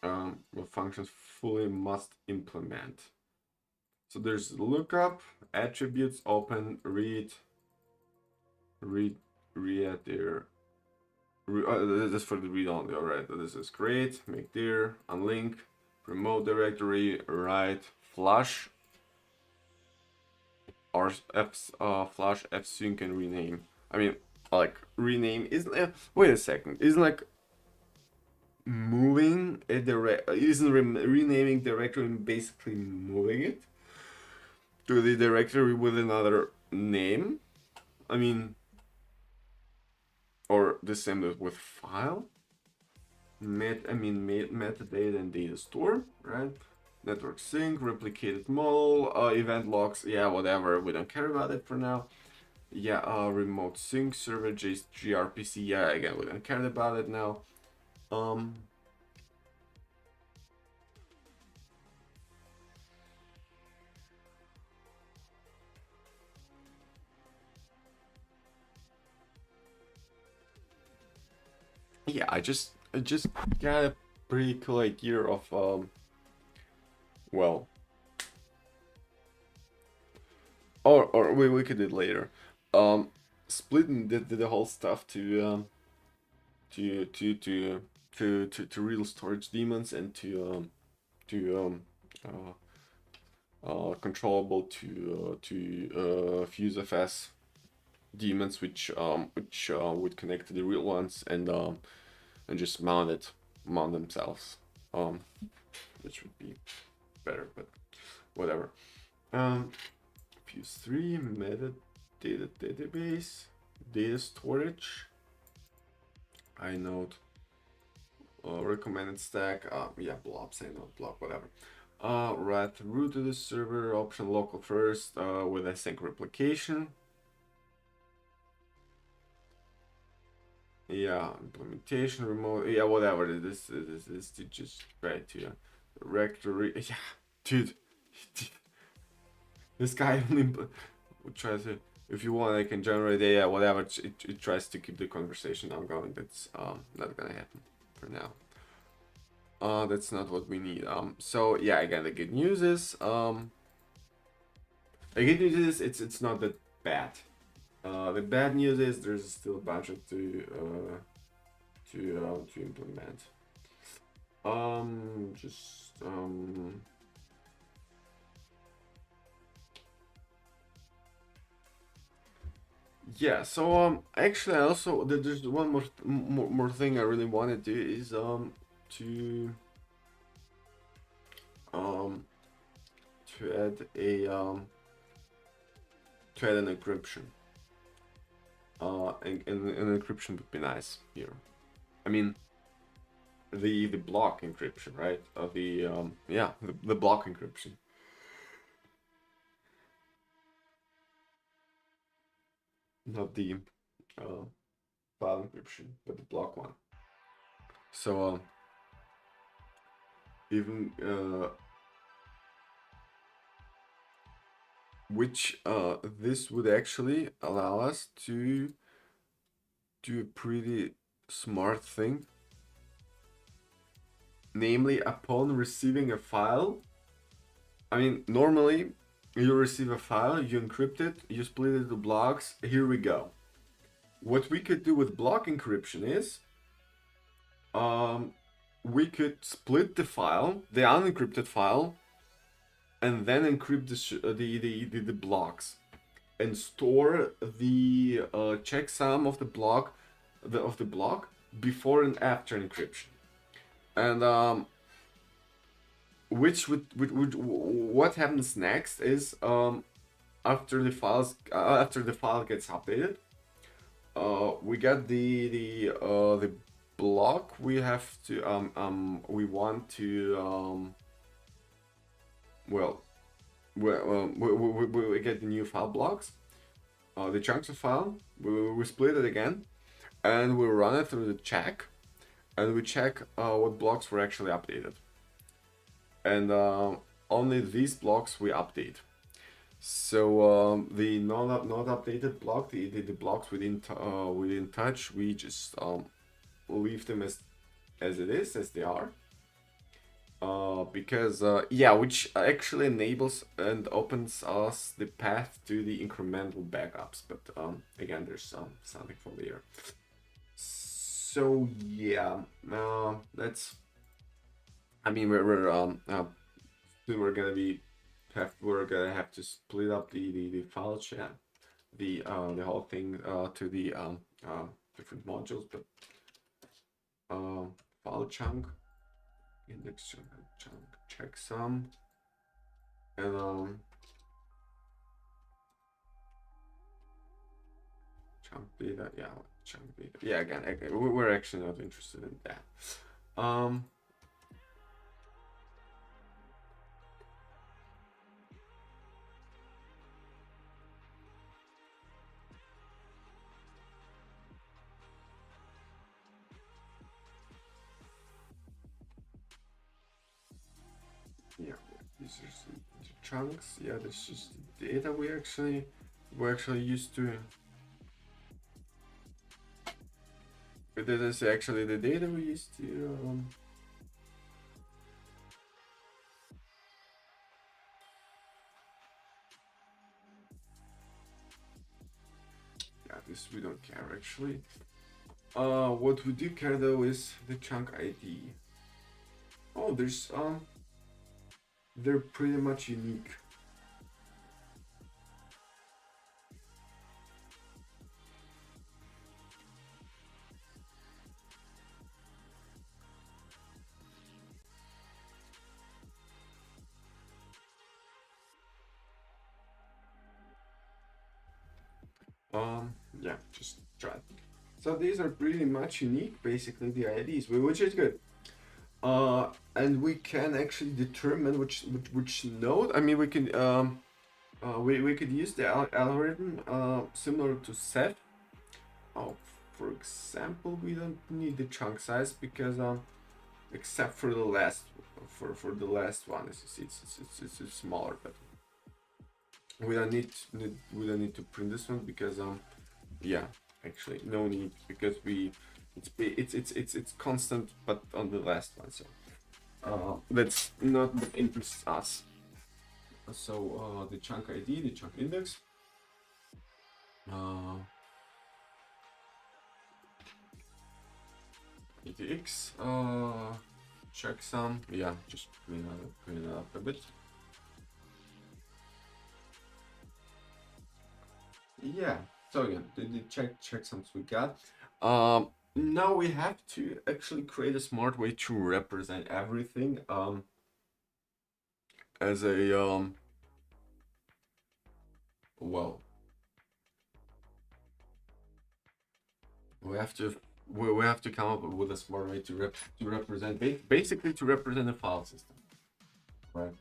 What functions fully must implement. So there's lookup, attributes, open, read, read there. This is for the read only. Alright, this is create, make dir, unlink, remote directory, write, flush, or flush, fsync, and rename. I mean, like rename is wait a second, isn't like moving a direct, isn't renaming directory basically moving it to the directory with another name? I mean, or the same with file. Metadata and data store, right? Network sync, replicated model, event logs, yeah, whatever. We don't care about it for now. Yeah, remote sync, server gRPC, yeah, again, we don't care about it now. Yeah, I just got a pretty cool idea of well, or we could do it later. Splitting the whole stuff to real storage daemons and to controllable to FuseFS daemons, which would connect to the real ones and just mount themselves. Which would be better, but whatever. Fuse 3 metadata database, data storage, inode, recommended stack, yeah, blobs, inode, blob, whatever. Write root to the server, option local first, with async replication. Yeah, implementation, remote, yeah, whatever. This to just right to directory. Yeah, dude, this guy only tries to. If you want, I can generate yeah, whatever. It tries to keep the conversation ongoing. That's not gonna happen for now. That's not what we need. So yeah, again, the good news is it's not that bad. The bad news is there's still a bunch of to implement. Yeah. So actually, I also there's one more thing I really want to do is to um to add an encryption. And an encryption would be nice here. I mean, the block encryption, right? The block encryption. Not the file encryption, but the block one. So even which this would actually allow us to do a pretty smart thing. Namely, upon receiving a file, I mean, normally you receive a file, you encrypt it, you split it into blocks, here we go. What we could do with block encryption is we could split the file, the unencrypted file, and then encrypt the blocks and store the checksum of the block before and after encryption. And what happens next is after the file gets updated, we get the block we have to we want to we get the new file blocks, the chunks of file, we split it again, and we run it through the check, and we check what blocks were actually updated, and only these blocks we update. So the not updated block, the blocks we didn't touch, we just leave them as it is, as they are. Because yeah, which actually enables and opens us the path to the incremental backups. But again, there's something for later. So yeah, that's. I mean, soon we're gonna have to split up the file chat, the whole thing to the different modules, but file chunk, index chunk, checksum, and chunk data, yeah, chunk data, yeah. Again, we're actually not interested in that. Yeah, these are the chunks. Yeah, this is the data we actually used to. This is actually the data we used to. Yeah, this we don't care actually. What we do care though is the chunk ID. Oh, they're pretty much unique. Yeah, just try it. So these are pretty much unique, basically the IDs, which is good. And we can actually determine which node. I mean, we can we could use the algorithm similar to set. Oh, for example, we don't need the chunk size because except for the last for the last one, it's smaller, but we don't need to print this one because yeah, actually no need, because it's constant, but on the last one, so that's not what interests us. So the chunk ID, the chunk index, ETX, checksum, yeah, just clean it up a bit. Yeah, so again, the checksums we got. Now we have to actually create a smart way to represent everything as a well, we have to we have to come up with a smart way to represent, basically to represent a file system, right?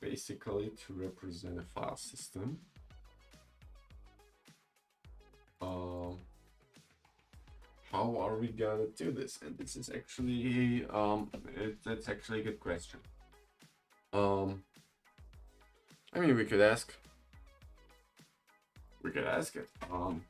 Basically to represent a file system. How are we gonna do this? And this is actually that's actually a good question. I mean, we could ask it. Um,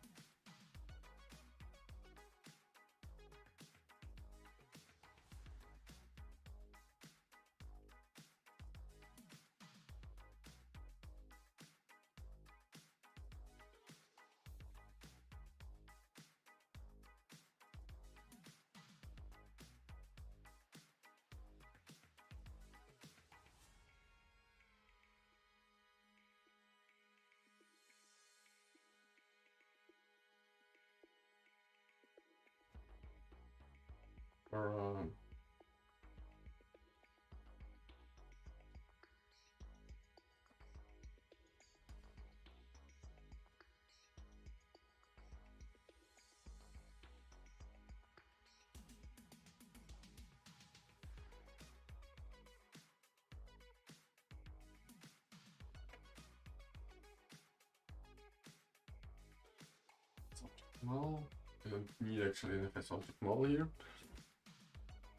model. I don't need actually an FS object model here.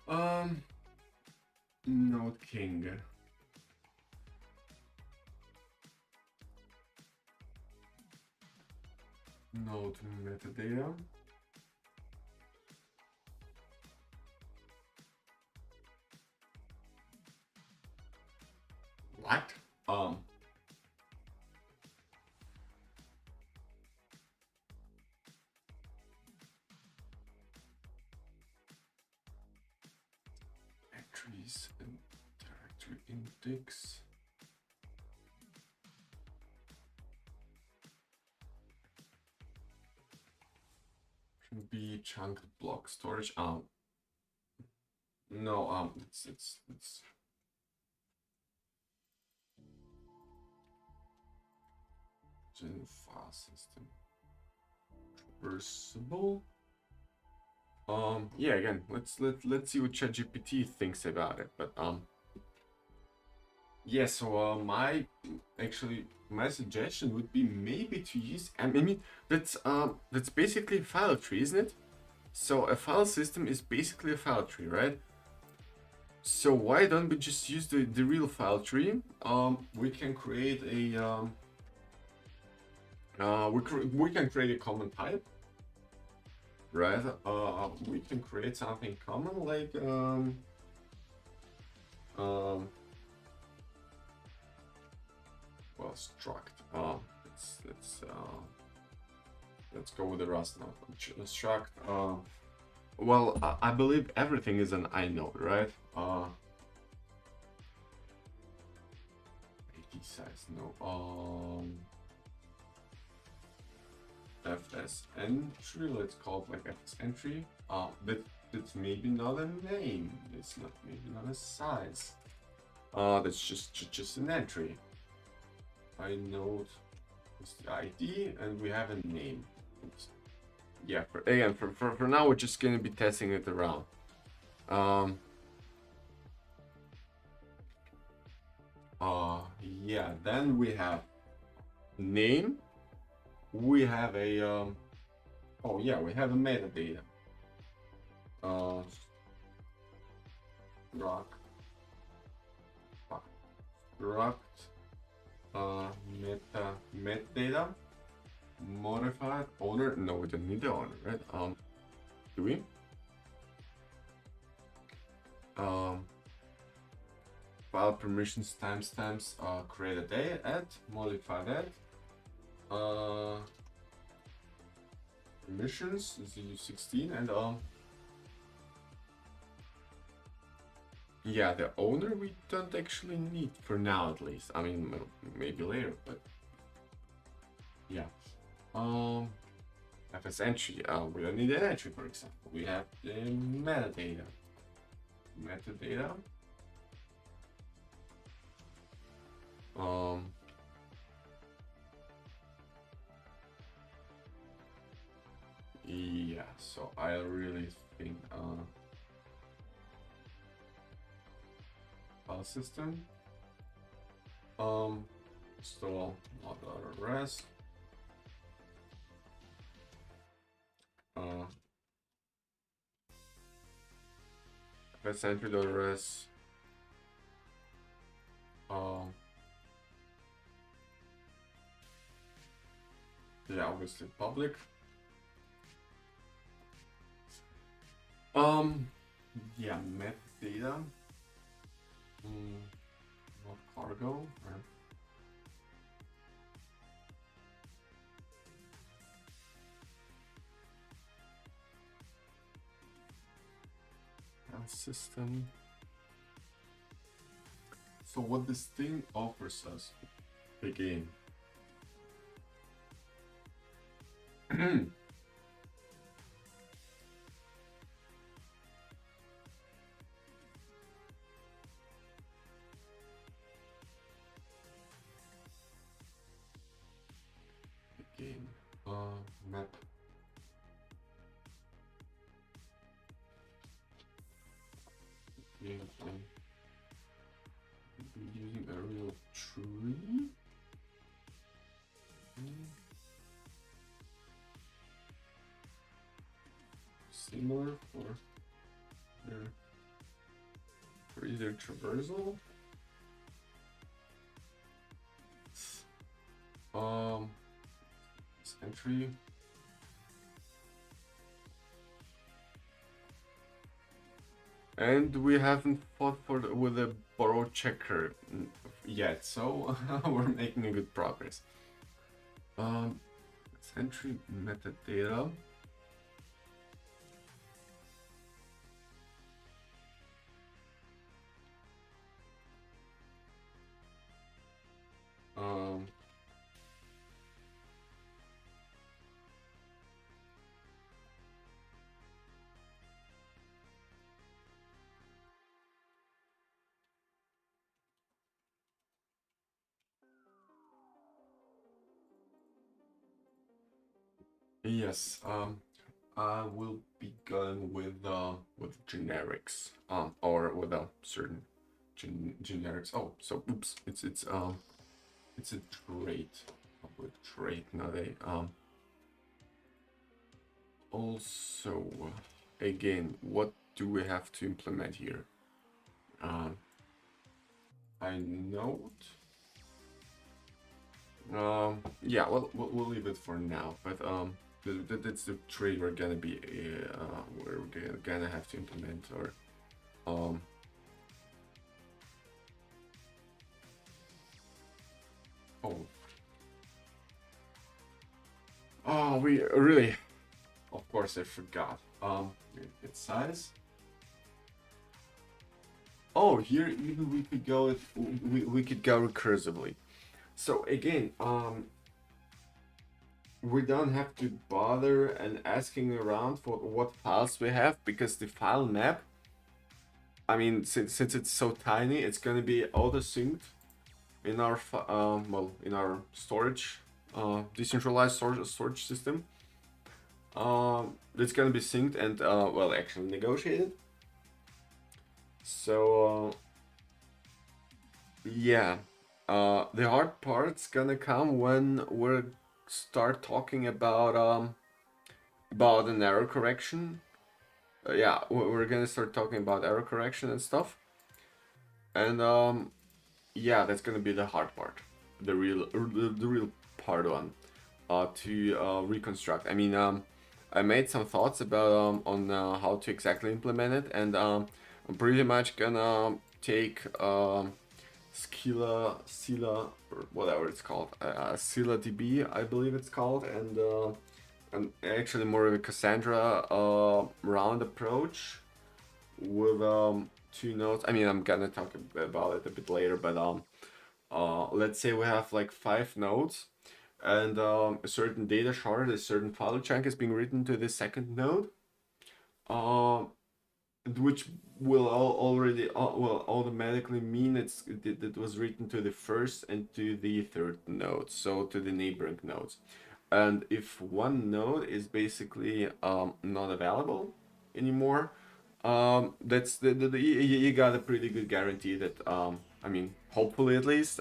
Um, Node King. Node metadata. What? Entries and directory index. Can be chunked block storage. No, it's gen file system. Traversable. Yeah, again, let's see what ChatGPT thinks about it. But yeah, so my suggestion would be maybe to use, I mean, that's basically a file tree, isn't it? So a file system is basically a file tree, right? So why don't we just use the real file tree? We can create a we can create a common type, right? We can create something common like well, struct. Let's go with the Rust now. Struct. Well, I believe everything is an inode, right? ID size, no. FS entry, let's call it like FS entry. That's maybe not a name. It's not maybe not a size. That's just an entry. Inode is the ID, and we have a name. Oops. Yeah, for now we're just gonna be testing it around. Yeah, then we have name. We have a oh yeah, we have a metadata. Struct metadata modified owner. No, we don't need the owner, right? Do we? File permissions timestamps. Create a day add, modify that. Permissions is U16 and yeah, the owner we don't actually need for now, at least. I mean, maybe later, but yeah. FS entry. We don't need an entry, for example. We have the metadata. Metadata. Yeah. So I really think file system. Install mod.rs. Entry.rs. Yeah, obviously public. Yeah, metadata. Not cargo. Right? System. So what this thing offers us again. Again, map. Again, using a real tree. or for either traversal. This entry. And we haven't fought with a borrow checker yet, so we're making a good progress. Entry metadata. Um, yes, I will be going with generics, or with a certain generics. Oh, so oops, it's a trait, public trait, not a Also, again, what do we have to implement here? I note. Yeah, well, we'll leave it for now. But that's the trait we're gonna be we're gonna have to implement, or oh, we really, of course, I forgot. Its size. Oh, here even we could go. We could go recursively. So again, we don't have to bother and asking around for what files we have, because the file map, I mean, since it's so tiny, it's gonna be auto synced in our well, in our storage, decentralized storage system. It's gonna be synced and well, actually negotiated. So yeah, the hard part's gonna come when we start talking about an error correction. Yeah, we're gonna start talking about error correction and stuff. And yeah, that's gonna be the hard part, the real part one, to reconstruct. I mean, I made some thoughts about on how to exactly implement it, and I'm pretty much gonna take Scylla, or whatever it's called, Scylla DB, I believe it's called, and actually more of a Cassandra round approach with two nodes. I mean, I'm gonna talk about it a bit later, but let's say we have like 5 nodes, and a certain data shard, a certain file chunk is being written to the second node, which will already will automatically mean it was written to the first and to the third node, so to the neighboring nodes. And if one node is basically not available anymore, that's you got a pretty good guarantee that I mean, hopefully at least,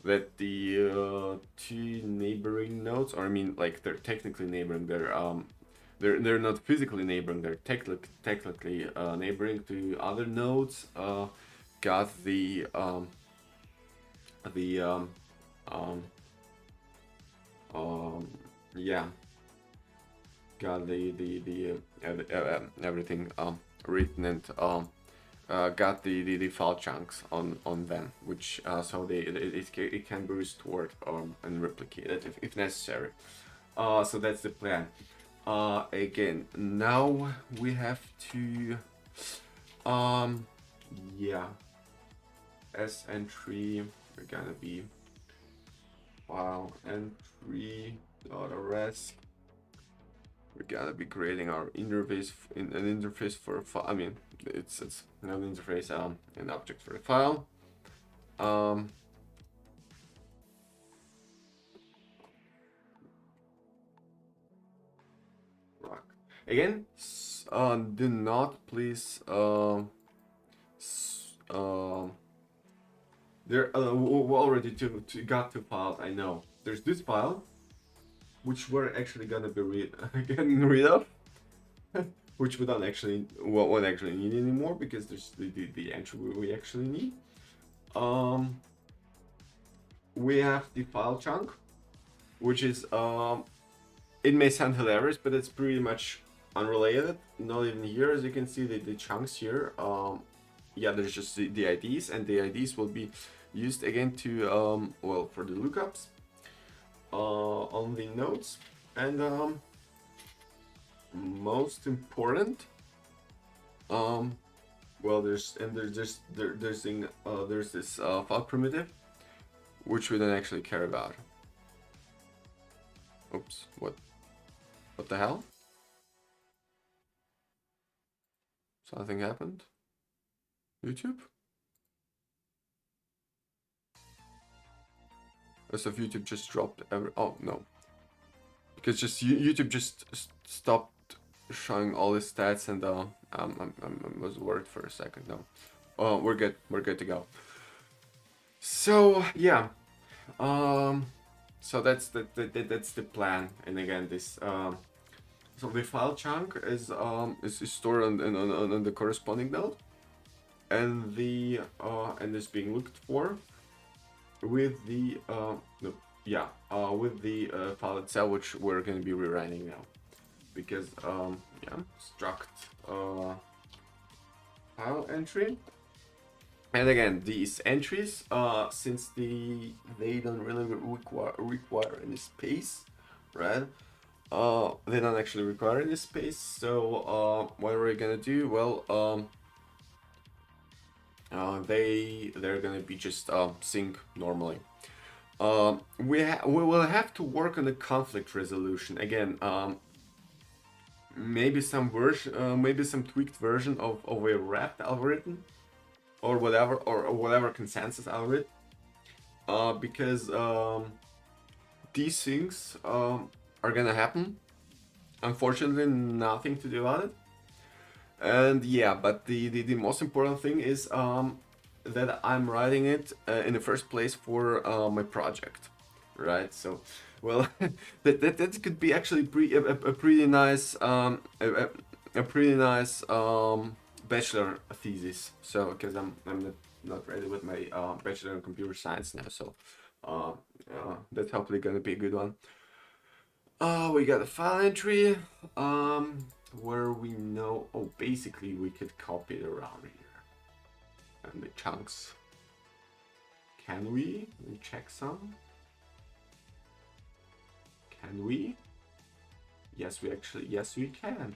that the two neighboring nodes, or I mean, like, they're technically neighboring, they're not physically neighboring, they're technically neighboring to other nodes, got the um, yeah, got everything written, and got the file chunks on them, which so it can be restored and replicated if necessary. So that's the plan. Again, now we have to yeah, s entry, we're gonna be file entry .rs. We're gonna be creating our interface, an interface for a file. I mean, it's not an interface, an object for a file. Rock. Again, do not please there we already got 2 files. I know there's this file, which we're actually gonna be getting rid of. which we don't actually won't actually need anymore because there's the entry we actually need. Um, we have the file chunk, which is it may sound hilarious, but it's pretty much unrelated. Not even here, as you can see, the chunks here. Yeah, there's just the IDs, and the IDs will be used again to well, for the lookups on the nodes, and most important, well, there's this file primitive, which we don't actually care about. Oops, what the hell? Something happened? YouTube? As if YouTube just dropped oh no. Because just YouTube just stopped showing all the stats, and I was worried for a second. No. Oh, we're good to go. So yeah. So that's the plan. And again, this so the file chunk is stored on the corresponding node, and the and is being looked for with the with the file itself, which we're going to be rewriting now, because yeah, struct file entry. And again, these entries, since they don't really require any space, right? They don't actually require any space. So what are we gonna do? Well, they're gonna be just sync normally. We will have to work on the conflict resolution again. Maybe some version, maybe some tweaked version of a wrapped algorithm, or whatever consensus algorithm, because these things are gonna happen. Unfortunately, nothing to do about it. And yeah, but the most important thing is that I'm writing it in the first place for my project, right? So, well, that could be actually a pretty nice a pretty nice bachelor thesis. So, because I'm not ready with my bachelor in computer science now, so that's hopefully gonna be a good one. We got a file entry where we know, oh, basically we could copy it around here, and the chunks. Can we? Let me check some. Can we? Yes, yes, we can.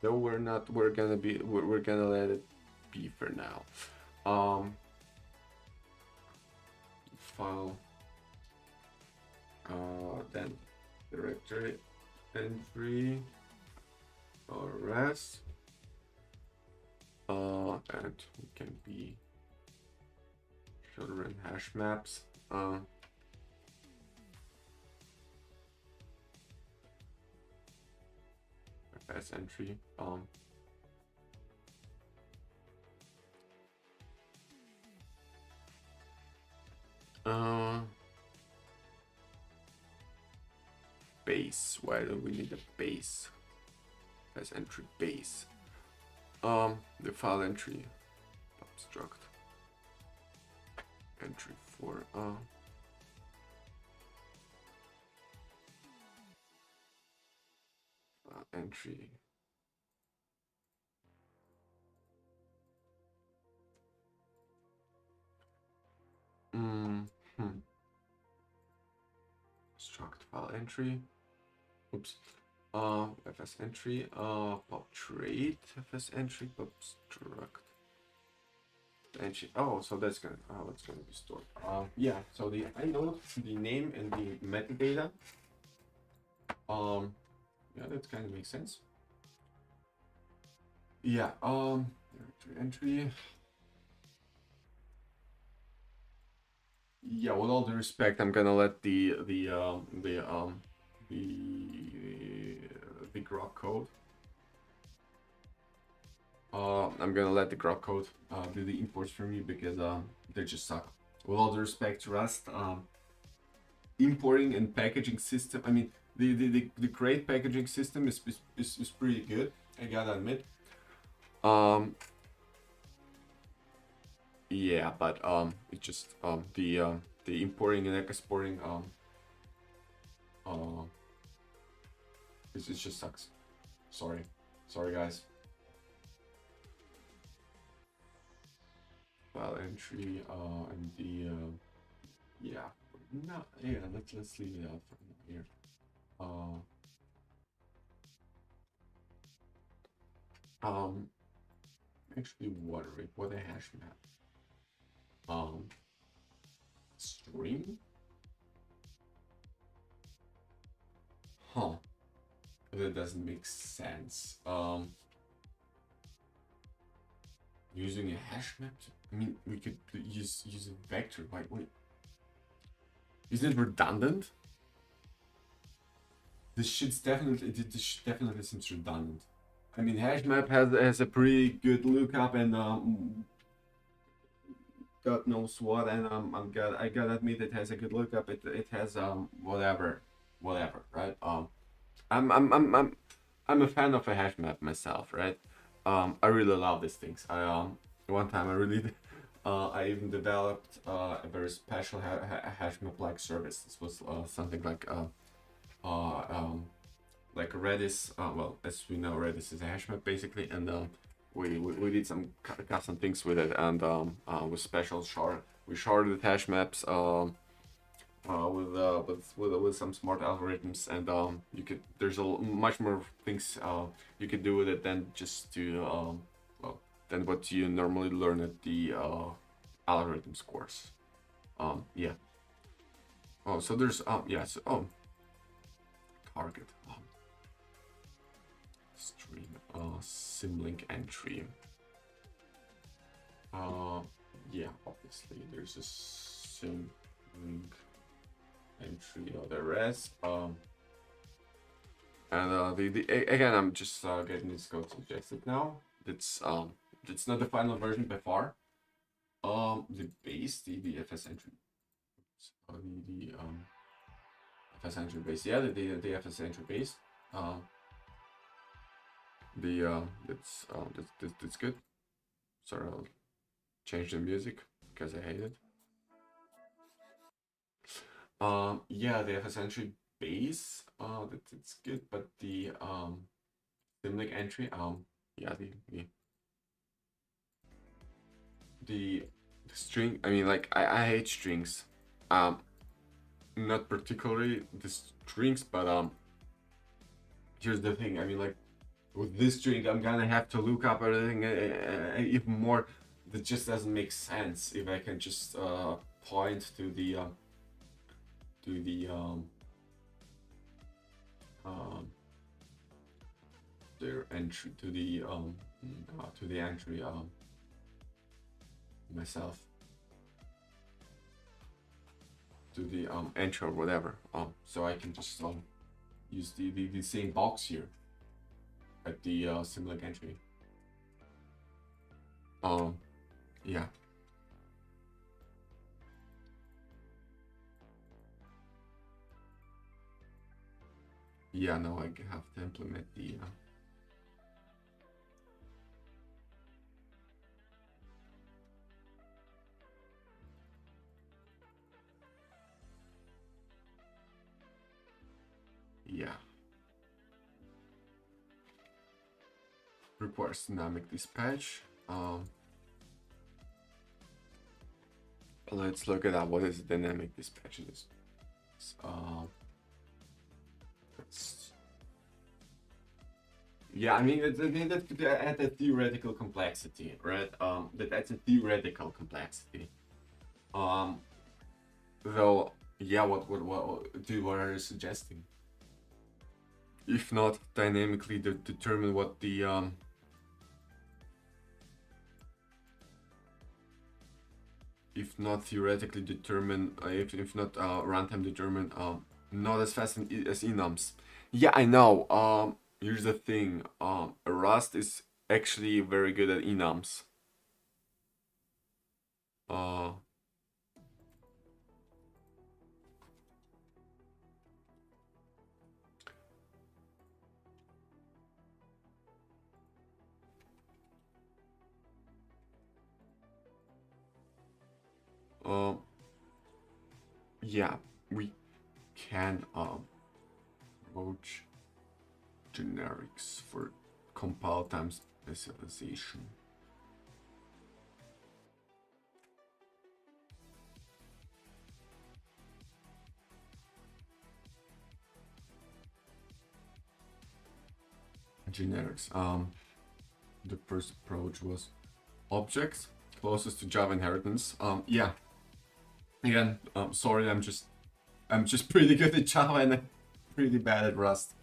Though we're not, we're gonna let it be for now. File, then directory entry, rs, and we can be children hash maps. Fs entry. Base. Why do we need a base? As entry base. The file entry. Obstruct. Entry for entry. Struct file entry. Oops. Fs entry. Pop trade. Fs entry. Pop struct entry. Oh, so that's gonna be stored. Yeah. So the inode, the name, and the metadata. Yeah, that kind of makes sense. Yeah. Entry. Yeah, with all due respect, I'm gonna let the grok code. I'm gonna let the grok code do the imports for me, because they just suck. With all due respect to Rust, importing and packaging system. I mean, the great packaging system is pretty good. I gotta admit. Um, yeah, but it just the importing and exporting uh it just sucks. Sorry, sorry guys. File entry and the yeah, no, yeah, let's leave it out for now here. Uh, um, actually, what a hash map. Um, string, huh? That doesn't make sense. Using a hash map. I mean, we could use a vector. Wait, is it redundant? This definitely seems redundant. I mean, hash map has a pretty good lookup and God knows what, and I gotta admit it has a good lookup. It has whatever, right? I'm I'm I'm I'm I'm a fan of a hash map myself, right? I really love these things. One time I really I even developed a very special hash map like service. This was something uh like Redis. Well, as we know, Redis is a hash map basically, and we did some custom things with it, and with special shard. We sharded hash maps with some smart algorithms, and you could there's a much more things you could do with it than just to well than what you normally learn at the algorithms course. Yeah. Oh, so there's yeah. So target stream symlink entry. Uh, yeah, obviously there's a symlink entry of the rest. And again, I'm just getting this code suggested now. It's not the final version by far. The base, the FS entry, the FS entry base. Yeah, the FS entry base. That's good. Sorry, I'll change the music because I hate it. Yeah, the FS entry base. That's good, but the symlink entry. Yeah, the string. I mean, like I hate strings. Not particularly the strings, but here's the thing. I mean, like with this string, I'm gonna have to look up everything even more. That just doesn't make sense if I can just point to the um their entry to the entry myself to the entry or whatever so I can just use the same box here at the symlink entry. Yeah. Yeah, no, I have to implement the yeah. Requires dynamic dispatch. Let's look at that. What is dynamic dispatch? It's, yeah, I mean that could add a theoretical complexity, right? That's a theoretical complexity. Um, though, yeah, what are you suggesting? If not dynamically determine what the if not theoretically determine if not runtime determine not as fast as enums. Yeah, I know. Here's the thing. Rust is actually very good at enums. Uh, yeah, we can approach generics for compile time specialization. Generics. The first approach was objects closest to Java inheritance. Yeah. Again, sorry, I'm just pretty good at Java and I'm pretty bad at Rust.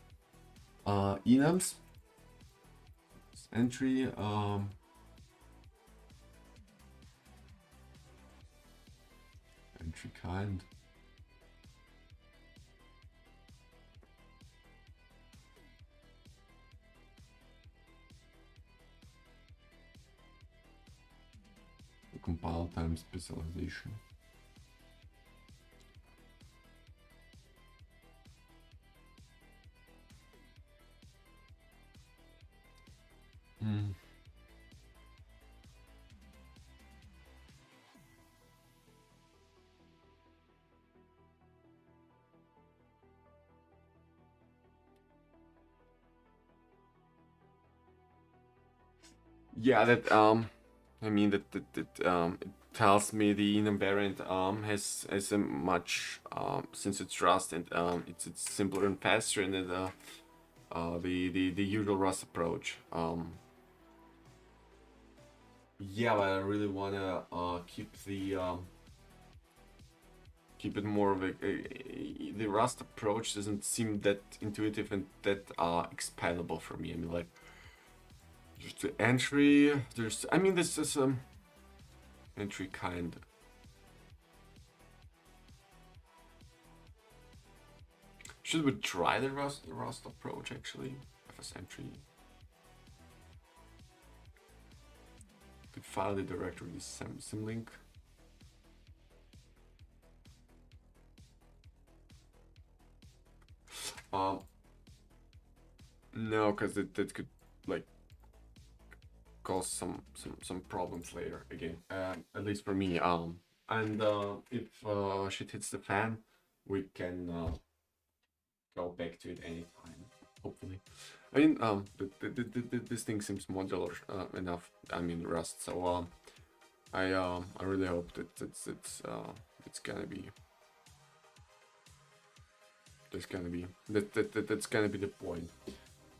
Enums. Entry. Entry kind. Compile time specialization. Yeah, that I mean that it tells me the enum variant has a much since it's Rust and it's simpler and faster than the usual Rust approach. Yeah, but I really wanna keep it more of the Rust approach doesn't seem that intuitive and that expandable for me. I mean, like, there's the entry. I mean, this is entry kind. Should we try the Rust approach actually? FS entry. Could file the directory symlink. No, because that could like cause some problems later again. At least for me. And if shit hits the fan, we can go back to it anytime. Hopefully. I mean, this thing seems modular enough. I mean, Rust. So I really hope that it's gonna be. That's gonna be that's gonna be the point.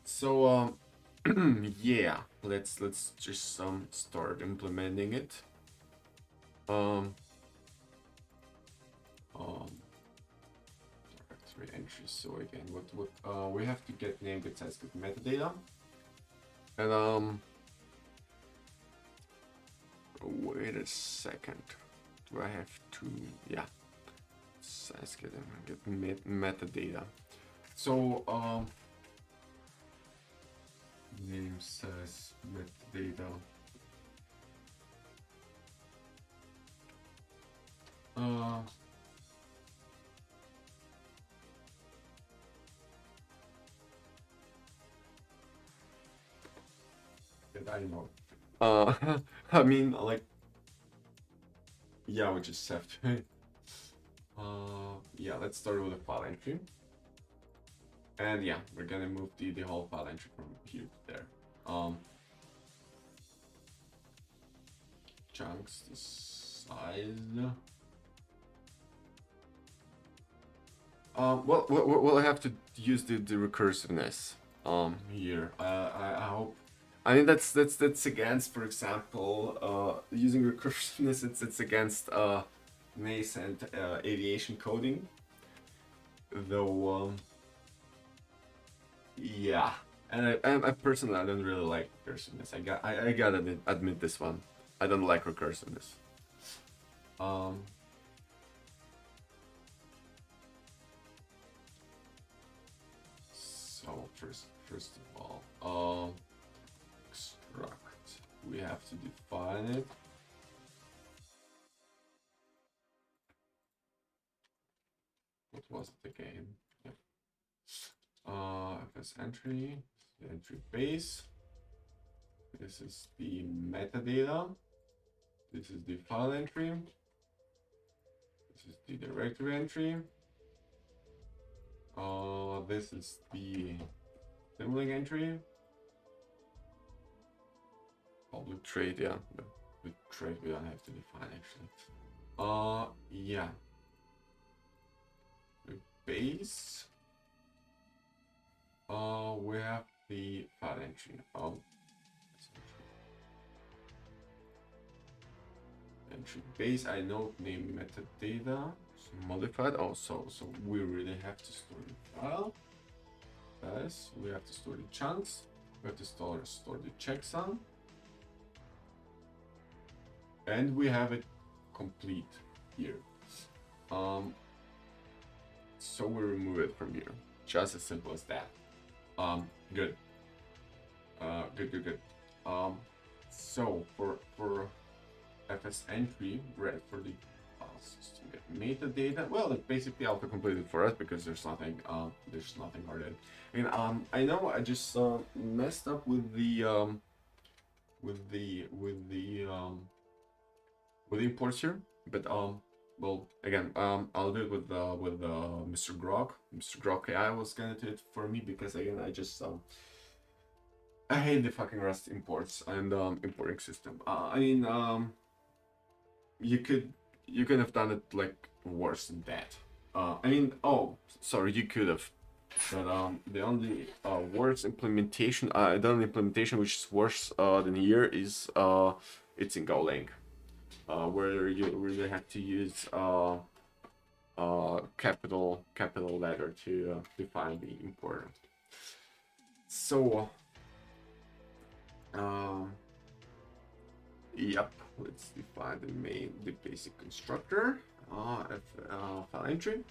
So yeah, let's just start implementing it. Directory entries. So again, what we have to get name that says good metadata, and wait a second. Do I have to? Yeah. Let's get metadata. So name says metadata. That I know. I mean, like, yeah, we just have to. Yeah, let's start with a file entry. And yeah, we're gonna move the whole file entry from here to there. Chunks, the size. Well, we'll have to use the recursiveness here. I hope. I mean that's against, for example, using recursiveness. It's against nascent aviation coding, though. Yeah, and I personally I don't really like recursiveness. I gotta admit this one. I don't like recursiveness. So first of all, extract. We have to define it. What was it again? Yeah. FS entry, the entry base. This is the metadata. This is the file entry. is the directory entry. This is the symboling entry. Public trade, yeah, but with trade we don't have to define actually. Yeah. The base. We have the file entry. Entry base. I know name metadata. So modified. So we really have to store the file. Yes, we have to store the chunks. We have to store the checksum. And we have it complete here. So we remove it from here. Just as simple as that. Good. Good. So for fs entry, right, for the system get metadata, well, it basically auto-completed for us because there's nothing hard. I mean, I know I just messed up with the imports here, but well, again, I'll do it with Mr. Grok. Mr. Grok AI was gonna do it for me because again, I hate the fucking Rust imports and importing system. I mean, you could have done it like worse than that. I mean, oh, sorry, you could have. But the only worse implementation, the only implementation which is worse than here is it's in Golang, where you really have to use capital letter to define the importer. So yep, let's define the basic constructor file entry.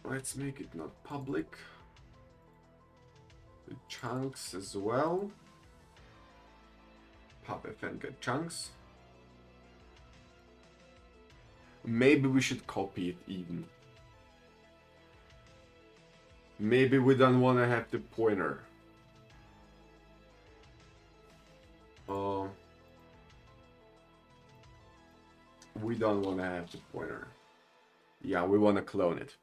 Let's make it not public. The chunks as well. Pubfn get chunks. Maybe we should copy it even. Maybe we don't want to have the pointer. We don't want to have the pointer. Yeah, we want to clone it.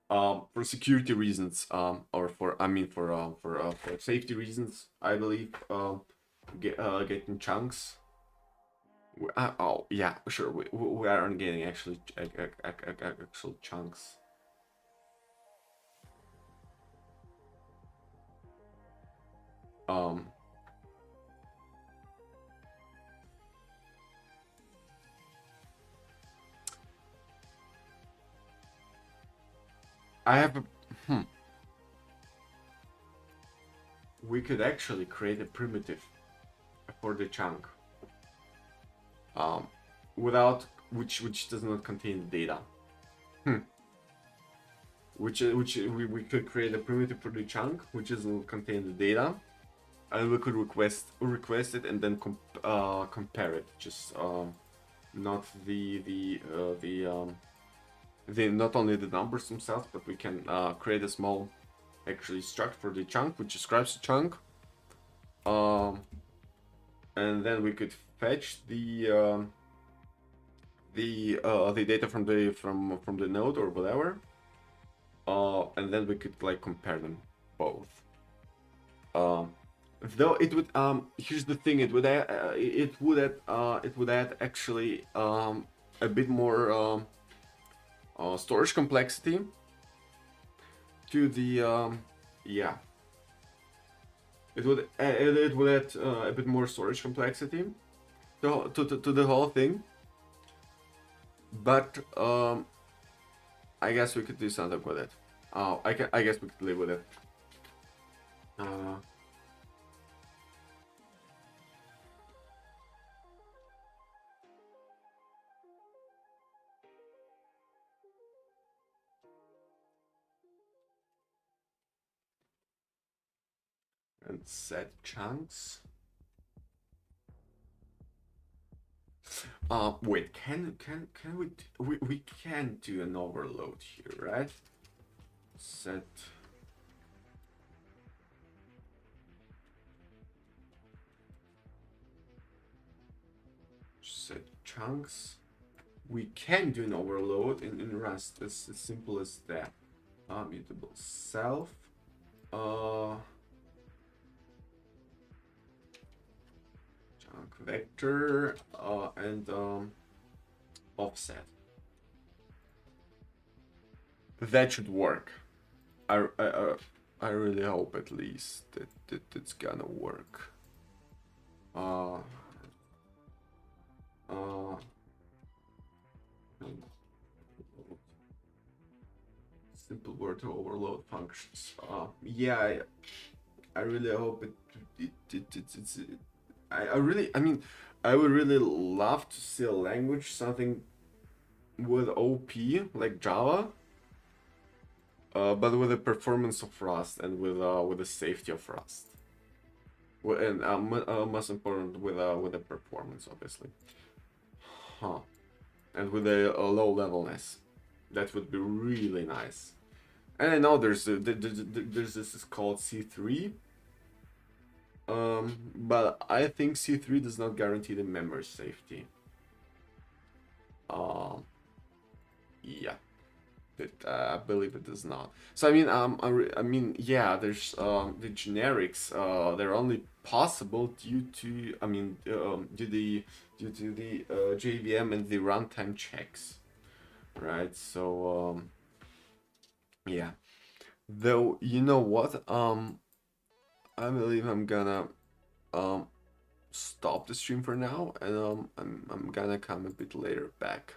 For security reasons, or for safety reasons, I believe, getting chunks. Oh yeah, sure. We aren't getting actual chunks. I have a we could actually create a primitive for the chunk, without which does not contain data. Which we could create a primitive for the chunk which doesn't contain the data, and we could request it and then compare it. Just not not only the numbers themselves, but we can create a small actually struct for the chunk which describes the chunk, and then we could fetch the data from the node or whatever, and then we could like compare them both. Though it would here's the thing, it would add actually a bit more storage complexity to the yeah, it would add a bit more storage complexity to the whole thing, but I guess we could do something with it. I guess we could live with it. And set chunks. Wait, can we can do an overload here, right? Set chunks. We can do an overload in Rust. It's as simple as that. Mutable self. Chunk vector and offset. That should work. I really hope at least that it's gonna work. Simple word to overload functions. Yeah, I really hope it's I really, I mean, I would really love to see a language, something with OP like Java, but with the performance of Rust and with the safety of Rust. And most important with the performance, obviously. Huh. And with a low levelness, that would be really nice. And I know there's this is called C3. But I think C3 does not guarantee the memory safety. Yeah, I believe it does not. So I mean, I mean, yeah, there's the generics. They're only possible due to, I mean, due to the JVM and the runtime checks, right? So yeah. Though you know what, I believe I'm gonna stop the stream for now, and I'm gonna come a bit later back.